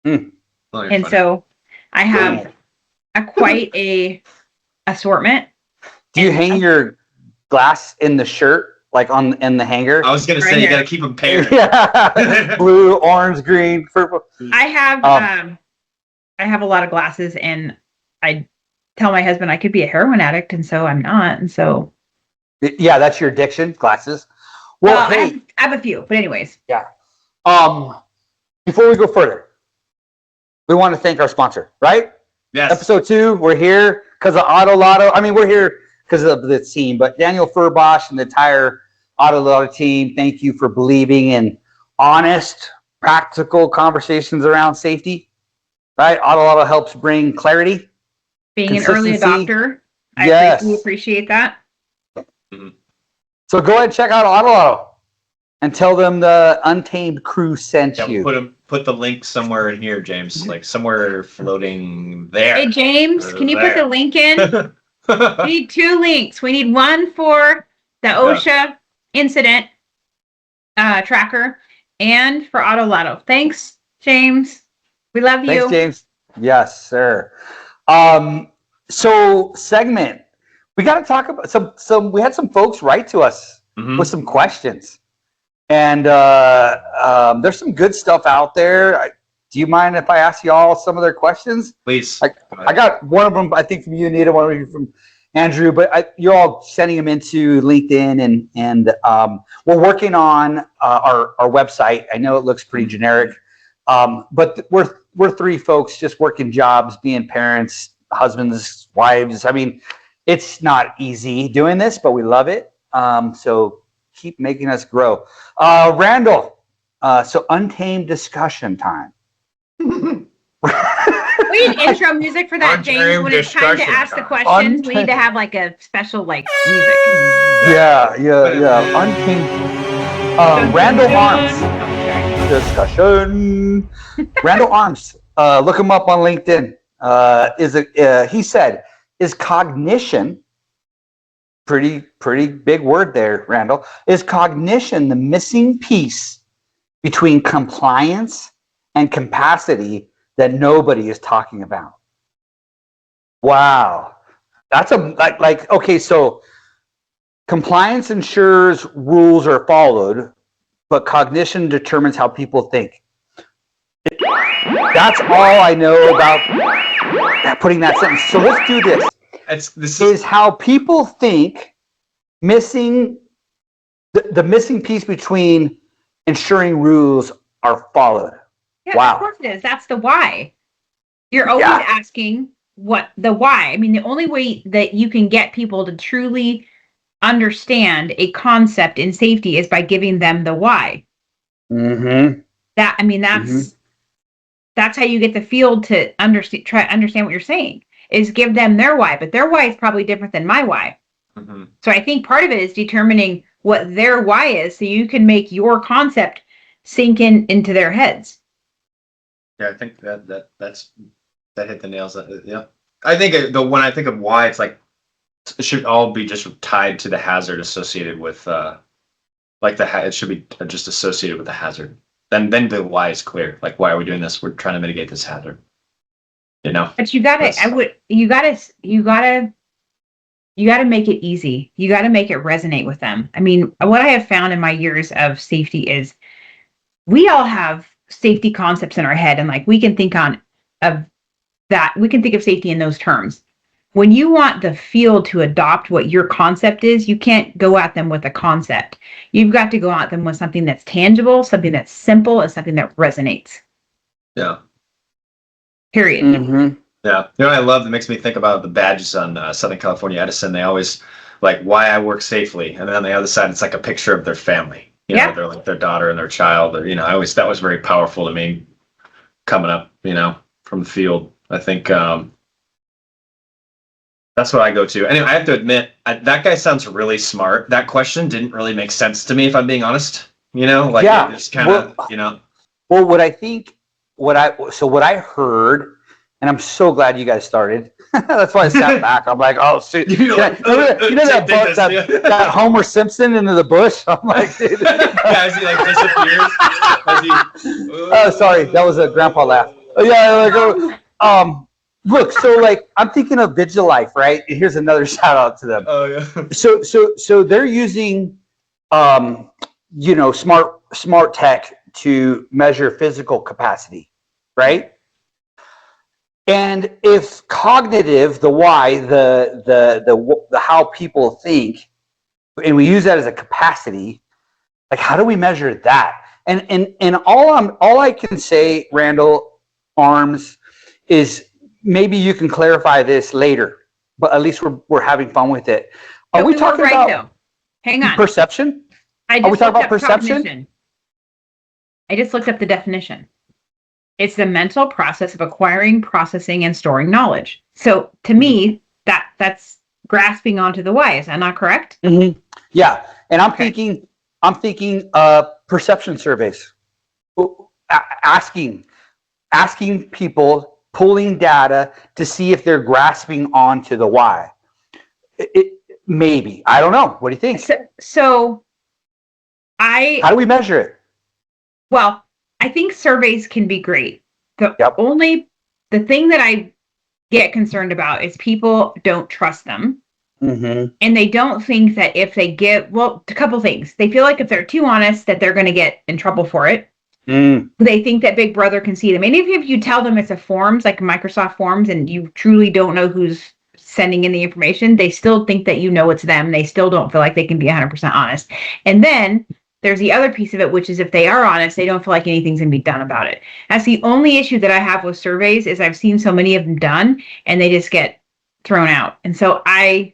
and funny. So I have quite a assortment. Do you hang your glass in the shirt? Like in the hanger? I was going to say, you got to keep them paired. Blue, orange, green, purple. I have a lot of glasses, and I tell my husband I could be a heroin addict, and so I'm not. And so. Yeah, that's your addiction, glasses. Well, hey. I have a few, but anyways. Yeah. Before we go further, we want to thank our sponsor, right? Yes. Episode 2, we're here because of Auto Lotto. I mean, we're here because of the team, but Daniel Furbosh and the entire Auto Lotto team, thank you for believing in honest, practical conversations around safety, right? Auto Lotto helps bring clarity. Being an early adopter, I greatly appreciate that. So go ahead and check out Auto Lotto and tell them the Untamed crew sent you. Put the link somewhere in here, James, like somewhere floating there. Hey, James, can you put the link in? We need 2 links. We need one for the OSHA incident tracker and for Auto Lotto. Thanks, James. We love you. Thanks, James. Yes, sir. So segment. We got to talk about some. We had some folks write to us with some questions, and there's some good stuff out there. Do you mind if I ask y'all some of their questions? Please. I got one of them, I think, from you, Anita, one of you from Andrew, but you're all sending them into LinkedIn, and we're working on our website. I know it looks pretty generic, but we're 3 folks just working jobs, being parents, husbands, wives. I mean, it's not easy doing this, but we love it. So keep making us grow. Randall, so Untamed discussion time. We need intro music for that, James. When it's time to ask the questions, we need to have like a special music. Yeah. Untamed. Randall Arms discussion. Randall Arms. Look him up on LinkedIn. He said, is cognition, pretty big word there, Randall, is cognition the missing piece between compliance and capacity that nobody is talking about? Wow. That's okay, so compliance ensures rules are followed, but cognition determines how people think. That's all I know about putting that sentence. So let's do this. This is how people think missing the missing piece between ensuring rules are followed. Yeah, wow. Of course it is. That's the why. You're always asking what the why. I mean, the only way that you can get people to truly understand a concept in safety is by giving them the why. Mm-hmm. That's how you get the field to understand what you're saying, is give them their why, but their why is probably different than my why. Mm-hmm. So I think part of it is determining what their why is, so you can make your concept sink into their heads. Yeah, I think that hit the nails. Yeah, I think when I think of why, it's like it should all be just tied to the hazard associated with it should be just associated with the hazard. Then the why is clear. Like, why are we doing this? We're trying to mitigate this hazard. But you gotta make it easy. You gotta make it resonate with them. I mean, what I have found in my years of safety is we all have safety concepts in our head, and like we can think of safety in those terms. When you want the field to adopt what your concept is, you can't go at them with a concept. You've got to go at them with something that's tangible, something that's simple, and something that resonates. Yeah. Period. Mm-hmm. Yeah. You know what I love that makes me think about the badges on Southern California Edison? They always like why I work safely. And then on the other side, it's like a picture of their family. You know, they're like their daughter and their child. Or, that was very powerful to me coming up, from the field. I think that's what I go to. Anyway, I have to admit, that guy sounds really smart. That question didn't really make sense to me, if I'm being honest. It just kind of, Well, what I heard, and I'm so glad you guys started. That's why I sat back. I'm like, oh, shoot. That Homer Simpson into the bush? I'm like, dude. As he disappears. Oh, sorry. That was a grandpa laugh. Oh, yeah. Look, so I'm thinking of Vigilife, right? Here's another shout out to them. Oh yeah. So they're using, smart tech to measure physical capacity, right? And if cognitive, the why, the how people think, and we use that as a capacity, like how do we measure that? And all I can say, Randall Arms, is maybe you can clarify this later, but at least we're having fun with it. Are we talking about though. Hang on. Perception? Are we talking about perception? Cognition. I just looked up the definition. It's the mental process of acquiring, processing, and storing knowledge. So to me, that's grasping onto the why. Is that not correct? Mm-hmm. Yeah, and I'm thinking perception surveys, asking people, pulling data to see if they're grasping onto the why. Maybe. I don't know. What do you think? How do we measure it? Well, I think surveys can be great. The thing that I get concerned about is people don't trust them. Mm-hmm. And they don't think that if they a couple things. They feel like if they're too honest, that they're going to get in trouble for it. Mm. They think that Big Brother can see them. And even if you tell them it's a Forms, like Microsoft Forms, and you truly don't know who's sending in the information, they still think that it's them. They still don't feel like they can be 100% honest. And then there's the other piece of it, which is if they are honest, they don't feel like anything's going to be done about it. That's the only issue that I have with surveys is I've seen so many of them done and they just get thrown out. And so I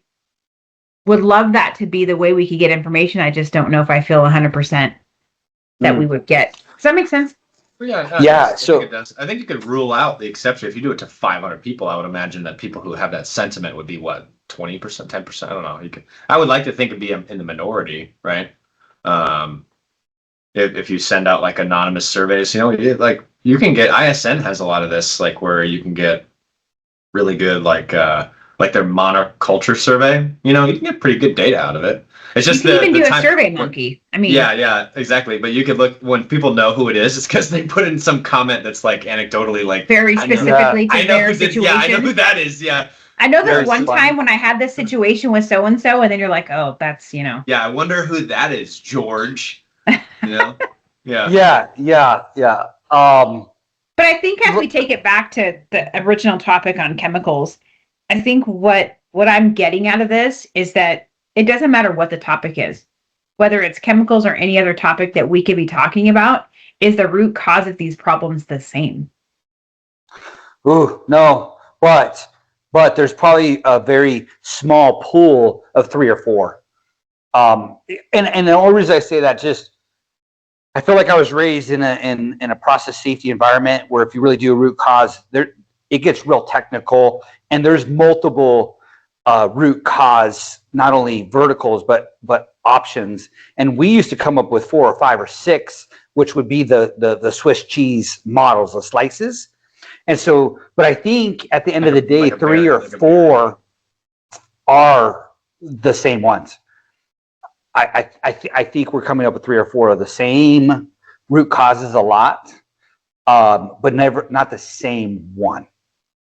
would love that to be the way we could get information. I just don't know if I feel 100% that we would get. Does that make sense? Yeah. Yeah. I think it does. I think you could rule out the exception. If you do it to 500 people, I would imagine that people who have that sentiment would be 20%, 10%. I don't know. I would like to think it'd be in the minority, right? If you send out like anonymous surveys, you can get ISN has a lot of this, like where you can get really good, like their monoculture survey. You can get pretty good data out of it. It's just you can even do a survey monkey. I mean, yeah, exactly. But you could look when people know who it is. It's because they put in some comment that's like anecdotally, like very specifically to their situation. Yeah, I know who that is. Yeah. I know there was one time when I had this situation with so and so, and then you're like, oh, that's Yeah, I wonder who that is, George. Yeah. Yeah. But I think as we take it back to the original topic on chemicals, I think what I'm getting out of this is that it doesn't matter what the topic is, whether it's chemicals or any other topic that we could be talking about, is the root cause of these problems the same? Ooh, no, but there's probably a very small pool of 3 or 4. And the only reason I say that, I feel like I was raised in a process safety environment where if you really do a root cause, it gets real technical, and there's multiple root cause, not only verticals but options. And we used to come up with 4 or 5 or 6, which would be the Swiss cheese models, the slices. And so, but I think at the end of the day, Like a 3 bear, or like a 4 are the same ones. I think we're coming up with 3 or 4 of the same root causes a lot, but not the same one.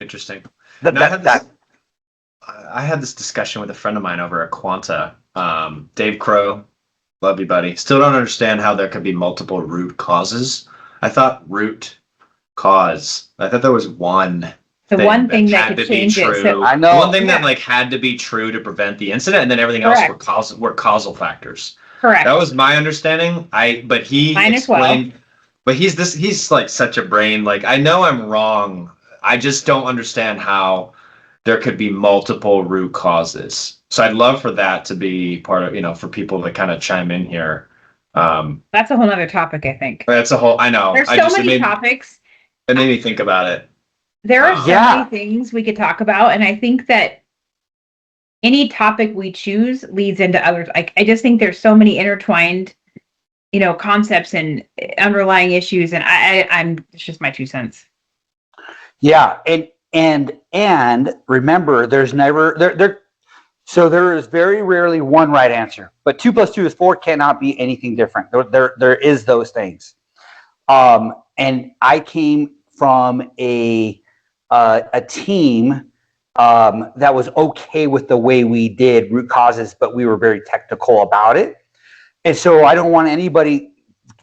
Interesting. That I had this discussion with a friend of mine over at Quanta. Dave Crow, love you, buddy. Still don't understand how there could be multiple root causes. I thought root cause. I thought there was one. The one thing that had could to be change it. true. So, I know. One thing that Yeah. like had to be true to prevent the incident, and then everything else Correct. were causal factors. correct. That was my understanding. But he Mine as well. explained. But he's like such a brain. Like, I know I'm wrong. I just don't understand how there could be multiple root causes. So I'd love for that to be part of, for people to kind of chime in here. That's a whole other topic, I think. That's a whole, I know. There's I so just, many topics. it made me think about it. There are so Yeah. many things we could talk about, and I think that any topic we choose leads into others. I just think there's so many intertwined, concepts and underlying issues, and it's just my 2 cents. Yeah, and remember, there's never there. So there is very rarely one right answer, but 2 + 2 is 4 cannot be anything different. There is those things. And I came from a team that was okay with the way we did root causes, but we were very technical about it. And so I don't want anybody,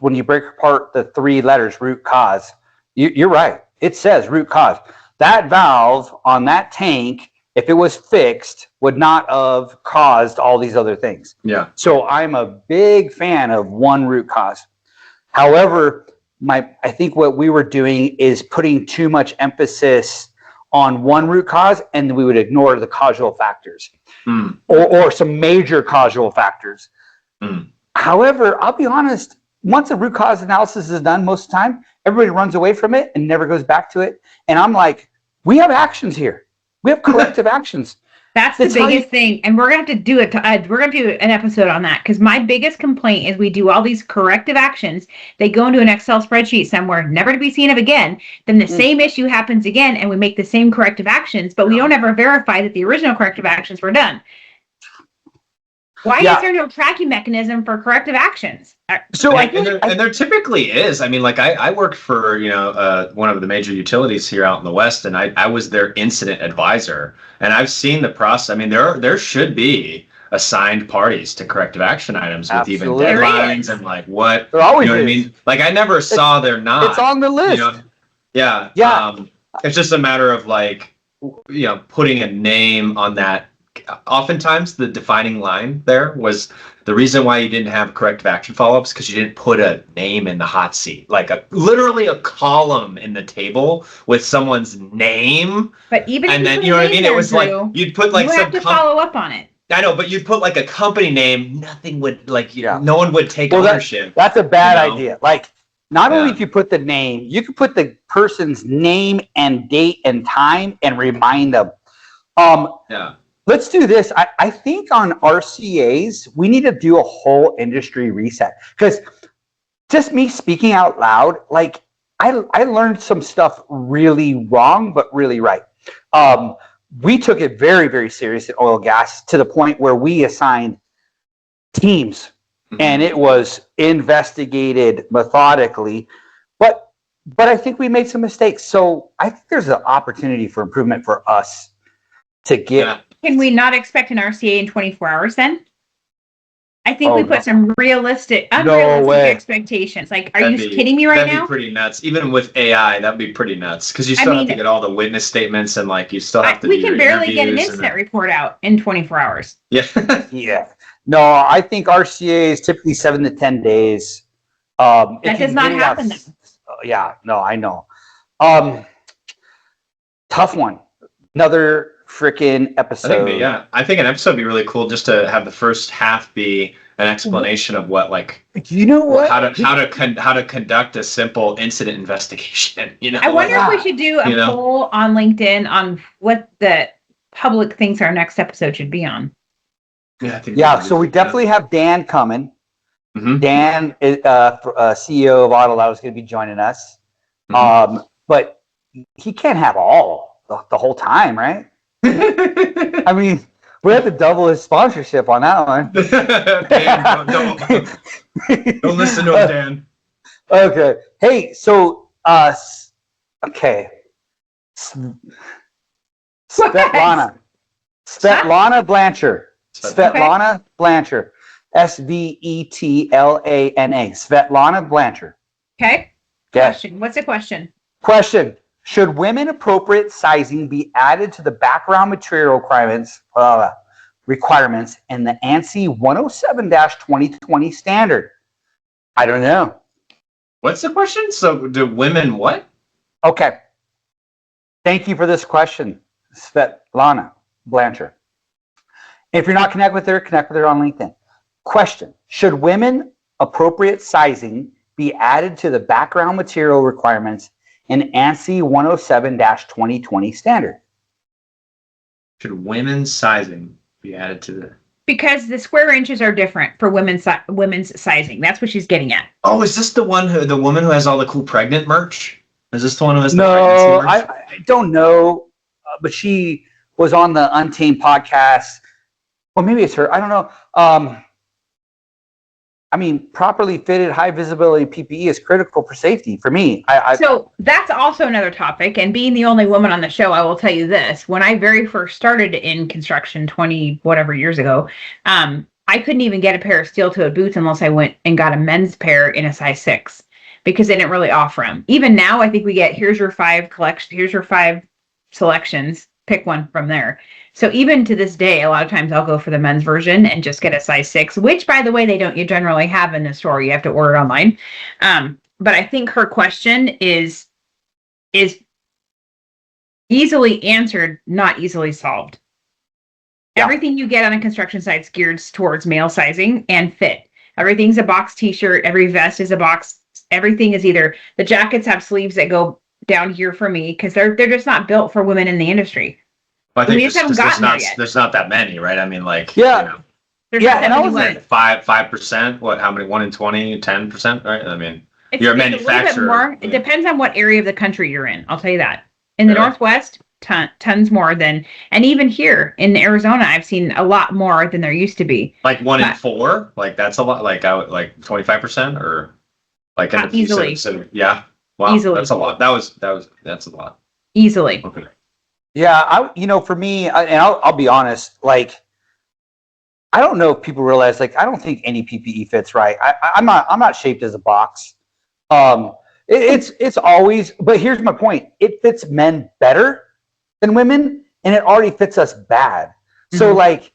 when you break apart the 3 letters, root cause, you're right. It says root cause. That valve on that tank, if it was fixed, would not have caused all these other things. Yeah. So I'm a big fan of one root cause. However, I think what we were doing is putting too much emphasis on one root cause, and we would ignore the causal factors or some major causal factors. However, I'll be honest, once a root cause analysis is done, most of the time, everybody runs away from it and never goes back to it. And I'm like, we have actions here. We have corrective actions. That's the biggest thing, and we're gonna have to do it. We're gonna do an episode on that, because my biggest complaint is we do all these corrective actions. They go into an Excel spreadsheet somewhere, never to be seen of again. Then the same issue happens again, and we make the same corrective actions, but we don't ever verify that the original corrective actions were done. Why is there no tracking mechanism for corrective actions? So and there typically is. I mean, like I worked for one of the major utilities here out in the West, and I was their incident advisor, and I've seen the process. I mean, there should be assigned parties to corrective action items with even deadlines and like what. There always what I mean? Like I never saw they're not. It's on the list. Yeah. It's just a matter of like putting a name on that. Oftentimes the defining line there was the reason why you didn't have corrective action follow-ups, because you didn't put a name in the hot seat, like literally a column in the table with someone's name. But even and then what I mean, it was like you'd put like you have to follow up on it. I know, but you'd put like a company name, nothing would no one would take ownership. That's a bad idea. Like not only if you put the name, you could put the person's name and date and time and remind them. Let's do this. I think on RCAs, we need to do a whole industry reset, because just me speaking out loud, like I learned some stuff really wrong, but really right. We took it very, very serious in oil and gas, to the point where we assigned teams and it was investigated methodically, but I think we made some mistakes. So I think there's an opportunity for improvement for us to get. Can we not expect an RCA in 24 hours then? I think we put some unrealistic expectations. Like, are you kidding me right now? That'd be pretty nuts. Even with AI, that'd be pretty nuts, because you still have to get all the witness statements, and like you still have to. We can barely get an incident report out in 24 hours. Yeah. Yeah. No, I think RCA is typically 7 to 10 days. That does not happen. Yeah. No, I know. Tough one. Another freaking episode. I think an episode would be really cool, just to have the first half be an explanation of what, like, you know what, how to conduct a simple incident investigation. I wonder if we should do a poll on LinkedIn on what the public thinks our next episode should be on. So we definitely have Dan coming. Dan is CEO of AutoLoud, is going to be joining us. But he can't have all the whole time, right? I mean, we have to double his sponsorship on that one. Dan, don't listen to him, Dan. Okay. Hey, so okay. Svetlana Blanchard. Svetlana Blanchard. Svetlana. Svetlana Blanchard. Okay. Yes. Question. What's the question? Question. Should women appropriate sizing be added to the background material requirements in the ANSI 107-2020 standard? I don't know. What's the question? So do women what? Okay. Thank you for this question, Svetlana Blanchard. If you're not connected with her on LinkedIn. Question. Should women appropriate sizing be added to the background material requirements in ANSI 107-2020 standard? Should women's sizing be added to the... Because the square inches are different for women's sizing. That's what she's getting at. Oh, is this the woman who has all the cool pregnant merch? Is this the one who has the pregnancy No, merch? I don't know, but she was on the Untamed podcast. Well, maybe it's her. I don't know. I mean, properly fitted, high visibility PPE is critical for safety for me. So that's also another topic. And being the only woman on the show, I will tell you this. When I very first started in construction 20 whatever years ago, I couldn't even get a pair of steel-toed boots unless I went and got a men's pair in a size 6 because they didn't really offer them. Even now, I think we get, here's your 5 selections. Pick one from there. So even to this day, a lot of times I'll go for the men's version and just get a size 6, which, by the way, you generally have in the store. You have to order it online. But I think her question is easily answered, not easily solved. Yeah. Everything you get on a construction site is geared towards male sizing and fit. Everything's a box t-shirt. Every vest is a box. Everything is either the jackets have sleeves that go down here for me because they're just not built for women in the industry. Well, I think we just haven't gotten there yet. There's not that many, right? I mean, like, yeah, there's not that many. 5%. What? How many? 1 in 20, 10%, right? I mean, you're a manufacturer. It depends on what area of the country you're in. I'll tell you that. In the Northwest, tons more than, and even here in Arizona, I've seen a lot more than there used to be. Like 1 in 4, like that's a lot. Like 25%, or like easily. Yeah. Wow, easily. That's a lot. That's a lot. Easily. Okay. Yeah, for me, and I'll be honest, like, I don't know if people realize, like, I don't think any PPE fits right. I'm not shaped as a box. It's always, but here's my point. It fits men better than women, and it already fits us bad. Mm-hmm. So like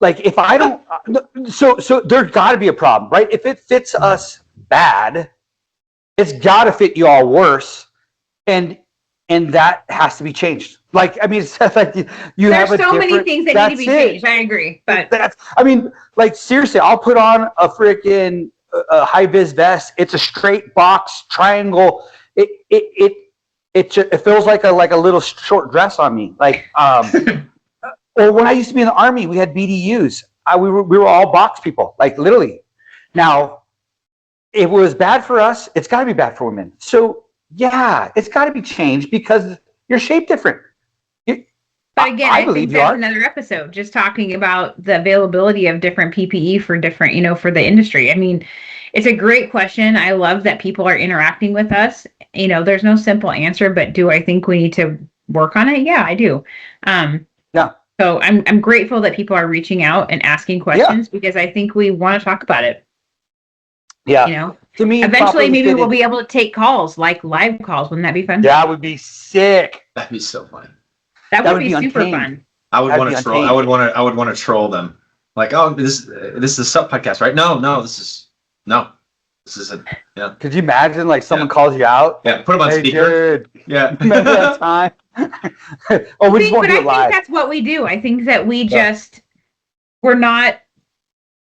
if I don't, so there's got to be a problem, right? If it fits us bad, it's got to fit you all worse, and that has to be changed. Like, I mean, it's like there's so many things that need to be changed. I agree, but like, seriously, I'll put on a freaking high vis vest. It's a straight box triangle. It feels like a little short dress on me. Like, or when I used to be in the Army, we had BDUs. We were all box people, like, literally. Now, if it was bad for us, it's got to be bad for women. So yeah, it's got to be changed because you're shaped different. But again, I think that's another episode, just talking about the availability of different PPE for different, for the industry. I mean, it's a great question. I love that people are interacting with us. There's no simple answer, but do I think we need to work on it? Yeah, I do. Yeah. So I'm grateful that people are reaching out and asking questions because I think we want to talk about it. Yeah. To me, eventually maybe we'll be able to take calls, like live calls. Wouldn't that be fun? That would be sick. That'd be so fun. That would be super fun. I would want to troll. I would want to troll them. Like, oh, this is a sub podcast, right? No, this isn't. Yeah. Could you imagine, like, someone calls you out? Yeah, put them on speaker. Dude, yeah. Remember that time? I think that's what we do. I think that we're not,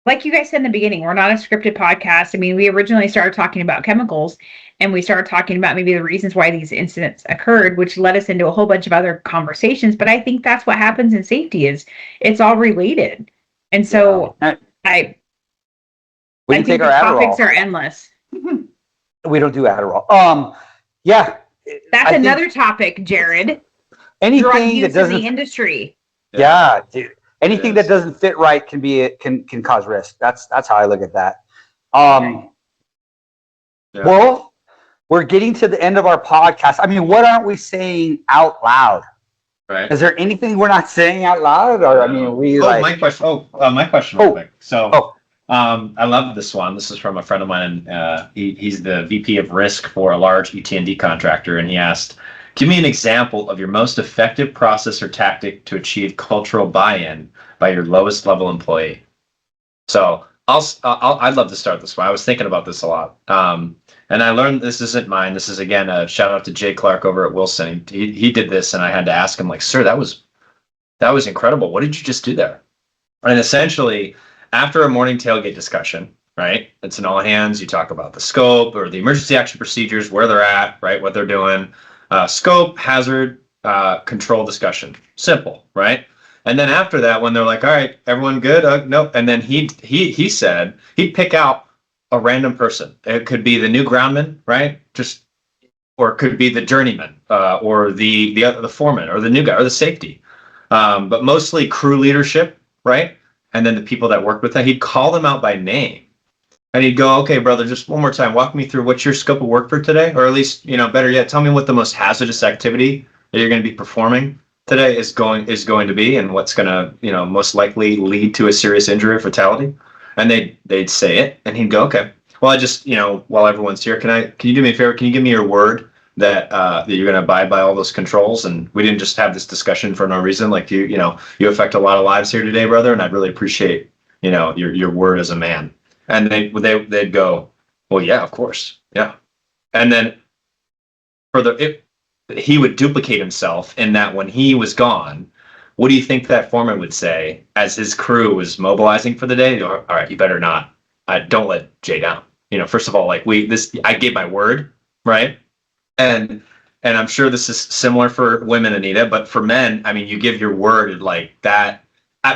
like you guys said in the beginning, we're not a scripted podcast. I mean, we originally started talking about chemicals, and we started talking about maybe the reasons why these incidents occurred, which led us into a whole bunch of other conversations. But I think that's what happens in safety is it's all related. And so I think take the our topics Adderall. are endless. We don't do Adderall. Yeah, That's another topic, Jared. Anything Drug that use in doesn't, the industry. yeah, dude, anything that doesn't fit right can cause risk. That's how I look at that. Well, we're getting to the end of our podcast. I mean, what aren't we saying out loud? Right. Is there anything we're not saying out loud? Or I mean, my question. My question, real quick. So, I love this one. This is from a friend of mine. He's the VP of risk for a large ET&D contractor, and he asked, "Give me an example of your most effective process or tactic to achieve cultural buy-in by your lowest level employee." So, I'd love to start this one. I was thinking about this a lot. And I learned this isn't mine. This is, again, a shout out to Jay Clark over at Wilson. He did this, and I had to ask him, like, "Sir, that was incredible. What did you just do there?" And essentially, after a morning tailgate discussion, right? It's an all hands. You talk about the scope or the emergency action procedures, where they're at, right? What they're doing. Scope, hazard, control discussion. Simple, right? And then after that, when they're like, "All right, everyone good?" Nope. And then he said he'd pick out a random person. It could be the new groundman, right? Or it could be the journeyman, or the foreman, or the new guy, or the safety. But mostly crew leadership, right? And then the people that worked with that, he'd call them out by name. And he'd go, "Okay, brother, just one more time, walk me through what's your scope of work for today? Or at least, better yet, tell me what the most hazardous activity that you're going to be performing today is going to be, and what's going to, most likely lead to a serious injury or fatality." And they'd say it, and he'd go, "Okay, well, I just, while everyone's here, can you do me a favor? Can you give me your word that you're going to abide by all those controls? And we didn't just have this discussion for no reason. Like you affect a lot of lives here today, brother, and I'd really appreciate, your word as a man." And they'd go, "Well, yeah, of course, yeah." And then he would duplicate himself in that when he was gone, what do you think that foreman would say as his crew was mobilizing for the day? "All right, you better not. Don't let Jay down. First of all, like I gave my word, right? And I'm sure this is similar for women, Anita, but for men, I mean, you give your word like that.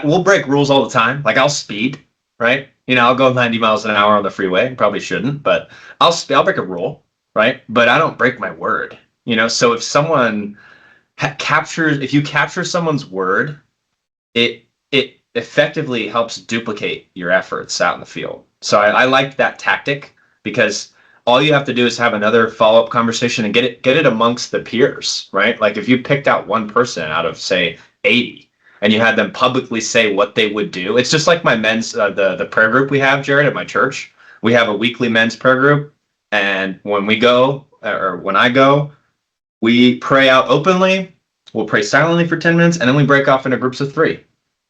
We'll break rules all the time. Like I'll speed, right? I'll go 90 miles an hour on the freeway. Probably shouldn't, but I'll break a rule, right? But I don't break my word. So if someone if you capture someone's word, it effectively helps duplicate your efforts out in the field. So I like that tactic, because all you have to do is have another follow-up conversation and get it amongst the peers, right? Like if you picked out one person out of, say, 80, and you had them publicly say what they would do. It's just like my men's the prayer group we have, Jared, at my church. We have a weekly men's prayer group, and when we go, or when I go, we pray out openly. We'll pray silently for 10 minutes, and then we break off into groups of 3.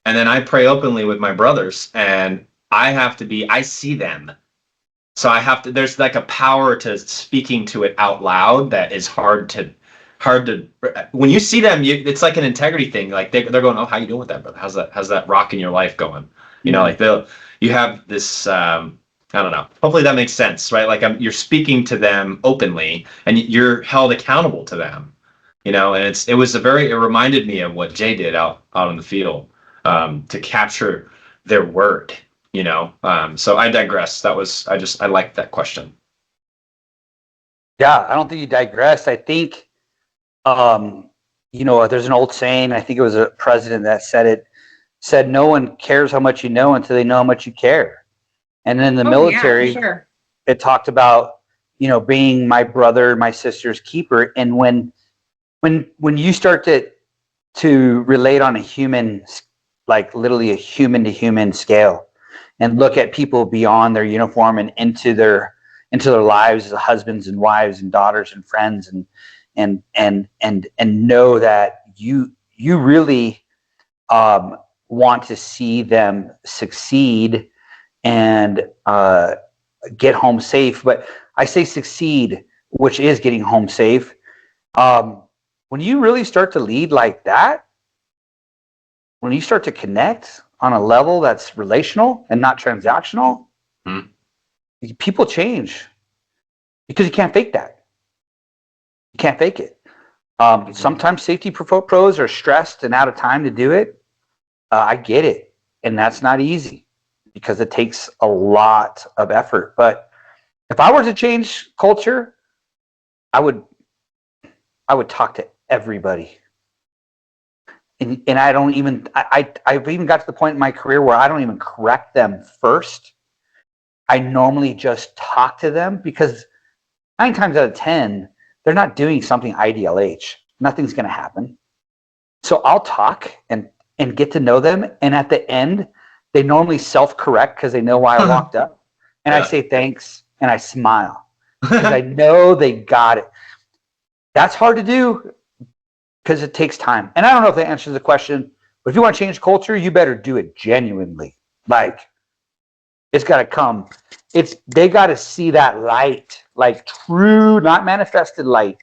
And then I pray openly with my brothers, and I see them. So there's like a power to speaking to it out loud that is hard to, when you see them, it's like an integrity thing. Like they're going, "Oh, how you doing with that, brother? How's that rock in your life going?" Like you have this, I don't know. Hopefully that makes sense, right? Like you're speaking to them openly, and you're held accountable to them, and it reminded me of what Jay did out in the field, to capture their word. So I digress. I liked that question. Yeah, I don't think you digressed. I think, there's an old saying, I think it was a president that said, "No one cares how much you know until they know how much you care." And then in the military, yeah, sure. It talked about, being my brother, my sister's keeper. And when you start to relate on a human, like literally a human to human scale, and look at people beyond their uniform and into their lives as husbands and wives and daughters and friends, and know that you really want to see them succeed and get home safe. But I say succeed, which is getting home safe. When you really start to lead like that, when you start to connect on a level that's relational and not transactional, people change, because you can't fake that. You can't fake it. Sometimes safety pros are stressed and out of time to do it. I get it. And that's not easy, because it takes a lot of effort. But if I were to change culture, I would I would talk to everybody. And I don't even, I've even got to the point in my career where I don't even correct them first. I normally just talk to them because 9 times out of 10, they're not doing something IDLH. Nothing's going to happen. So I'll talk and get to know them. And at the end, they normally self-correct because they know why I walked up. And I say thanks and I smile because I know they got it. That's hard to do because it takes time. And I don't know if that answers the question, but if you want to change culture, you better do it genuinely. Like, it's got to come. They got to see that light, like true, not manifested light,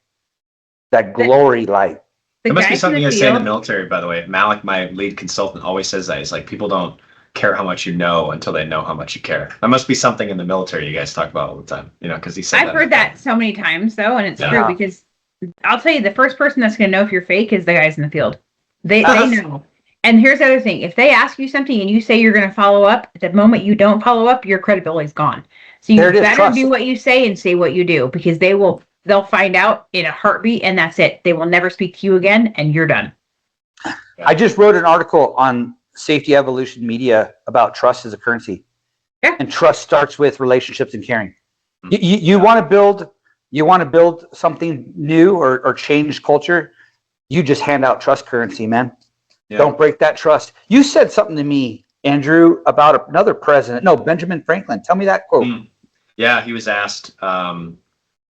that glory light. It must be something I say in the military, by the way. Malik, my lead consultant, always says that. He's like, people don't care how much you know until they know how much you care. That must be something in the military you guys talk about all the time, because he said I've heard that so many times, though, and it's true because I'll tell you, the first person that's going to know if you're fake is the guys in the field. They know. And here's the other thing. If they ask you something and you say you're going to follow up, the moment you don't follow up, your credibility's gone. So you better do what you say and say what you do, because they'll find out in a heartbeat, and that's it. They will never speak to you again, and you're done. I just wrote an article on Safety Evolution Media about trust as a currency. Yeah. And trust starts with relationships and caring. You want to build something new or change culture, you just hand out trust currency, man. Yeah. Don't break that trust. You said something to me, Andrew, about another president. No, Benjamin Franklin. Tell me that quote. Yeah, he was asked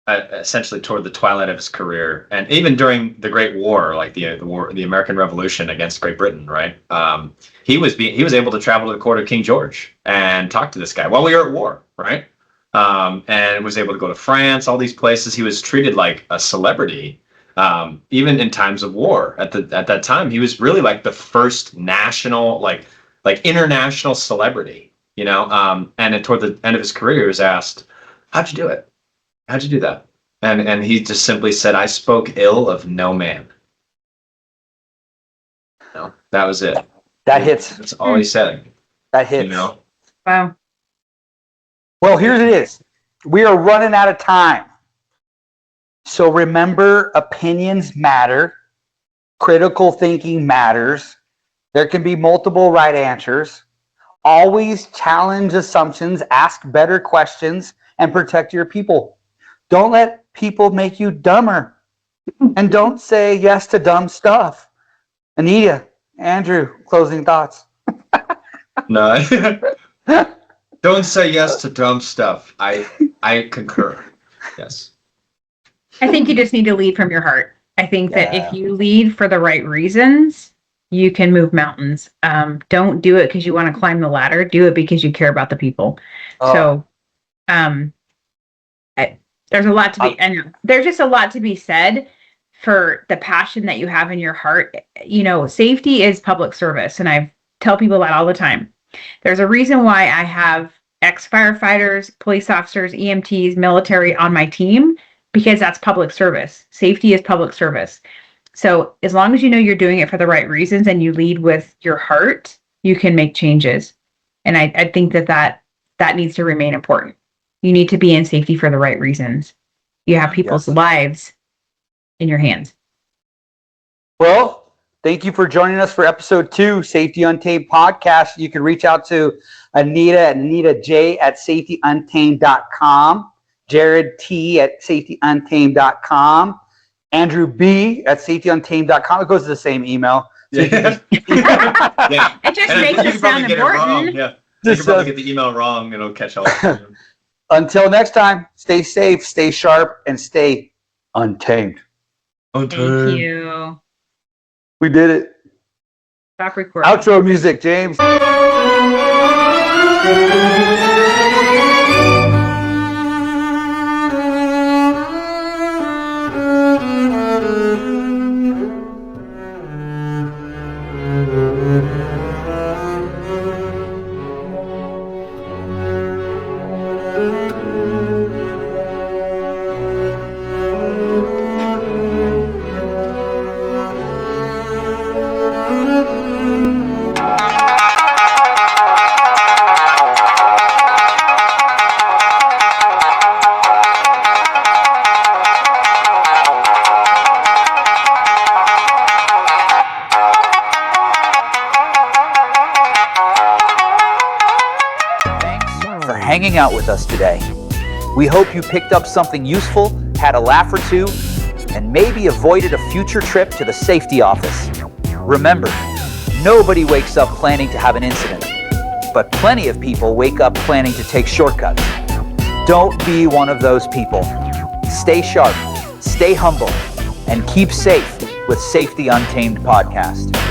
essentially toward the twilight of his career, and even during the Great War, like the American Revolution against Great Britain, right? He was able to travel to the court of King George and talk to this guy while we were at war, right? And was able to go to France, all these places. He was treated like a celebrity. Even in times of war, at that time, he was really like the first national, like international celebrity, and toward the end of his career, he was asked, "How'd you do it? How'd you do that?" And he just simply said, "I spoke ill of no man." That was it. That hits. That's all he said. That hits. Wow. Well, here it is. We are running out of time. So remember, opinions matter. Critical thinking matters. There can be multiple right answers. Always challenge assumptions, ask better questions, and protect your people. Don't let people make you dumber. And don't say yes to dumb stuff. Anita, Andrew, closing thoughts. No. Don't say yes to dumb stuff. I concur. Yes. I think you just need to lead from your heart. I think that if you lead for the right reasons, you can move mountains. Don't do it because you want to climb the ladder. Do it because you care about the people. So there's a lot to be, and there's just a lot to be said for the passion that you have in your heart. Safety is public service, and I tell people that all the time. There's a reason why I have ex-firefighters, police officers, EMTs, military on my team, because that's public service. Safety is public service. So as long as you know you're doing it for the right reasons and you lead with your heart, you can make changes. And I think that needs to remain important. You need to be in safety for the right reasons. You have people's lives in your hands. Well, thank you for joining us for episode 2, Safety Untamed Podcast. You can reach out to Anita at AnitaJ@safetyuntamed.com, Jared T at safetyuntamed.com, Andrew B at safetyuntamed.com. It goes to the same email. Yeah. It just makes it sound important. Yeah. You can probably get the email wrong, and it'll catch all. Until next time, stay safe, stay sharp, and stay untamed. Thank you. We did it. Stop recording. Outro music, James. hanging out with us today. We hope you picked up something useful, had a laugh or two, and maybe avoided a future trip to the safety office. Remember, nobody wakes up planning to have an incident, but plenty of people wake up planning to take shortcuts. Don't be one of those people. Stay sharp, stay humble, and keep safe with Safety Untamed Podcast.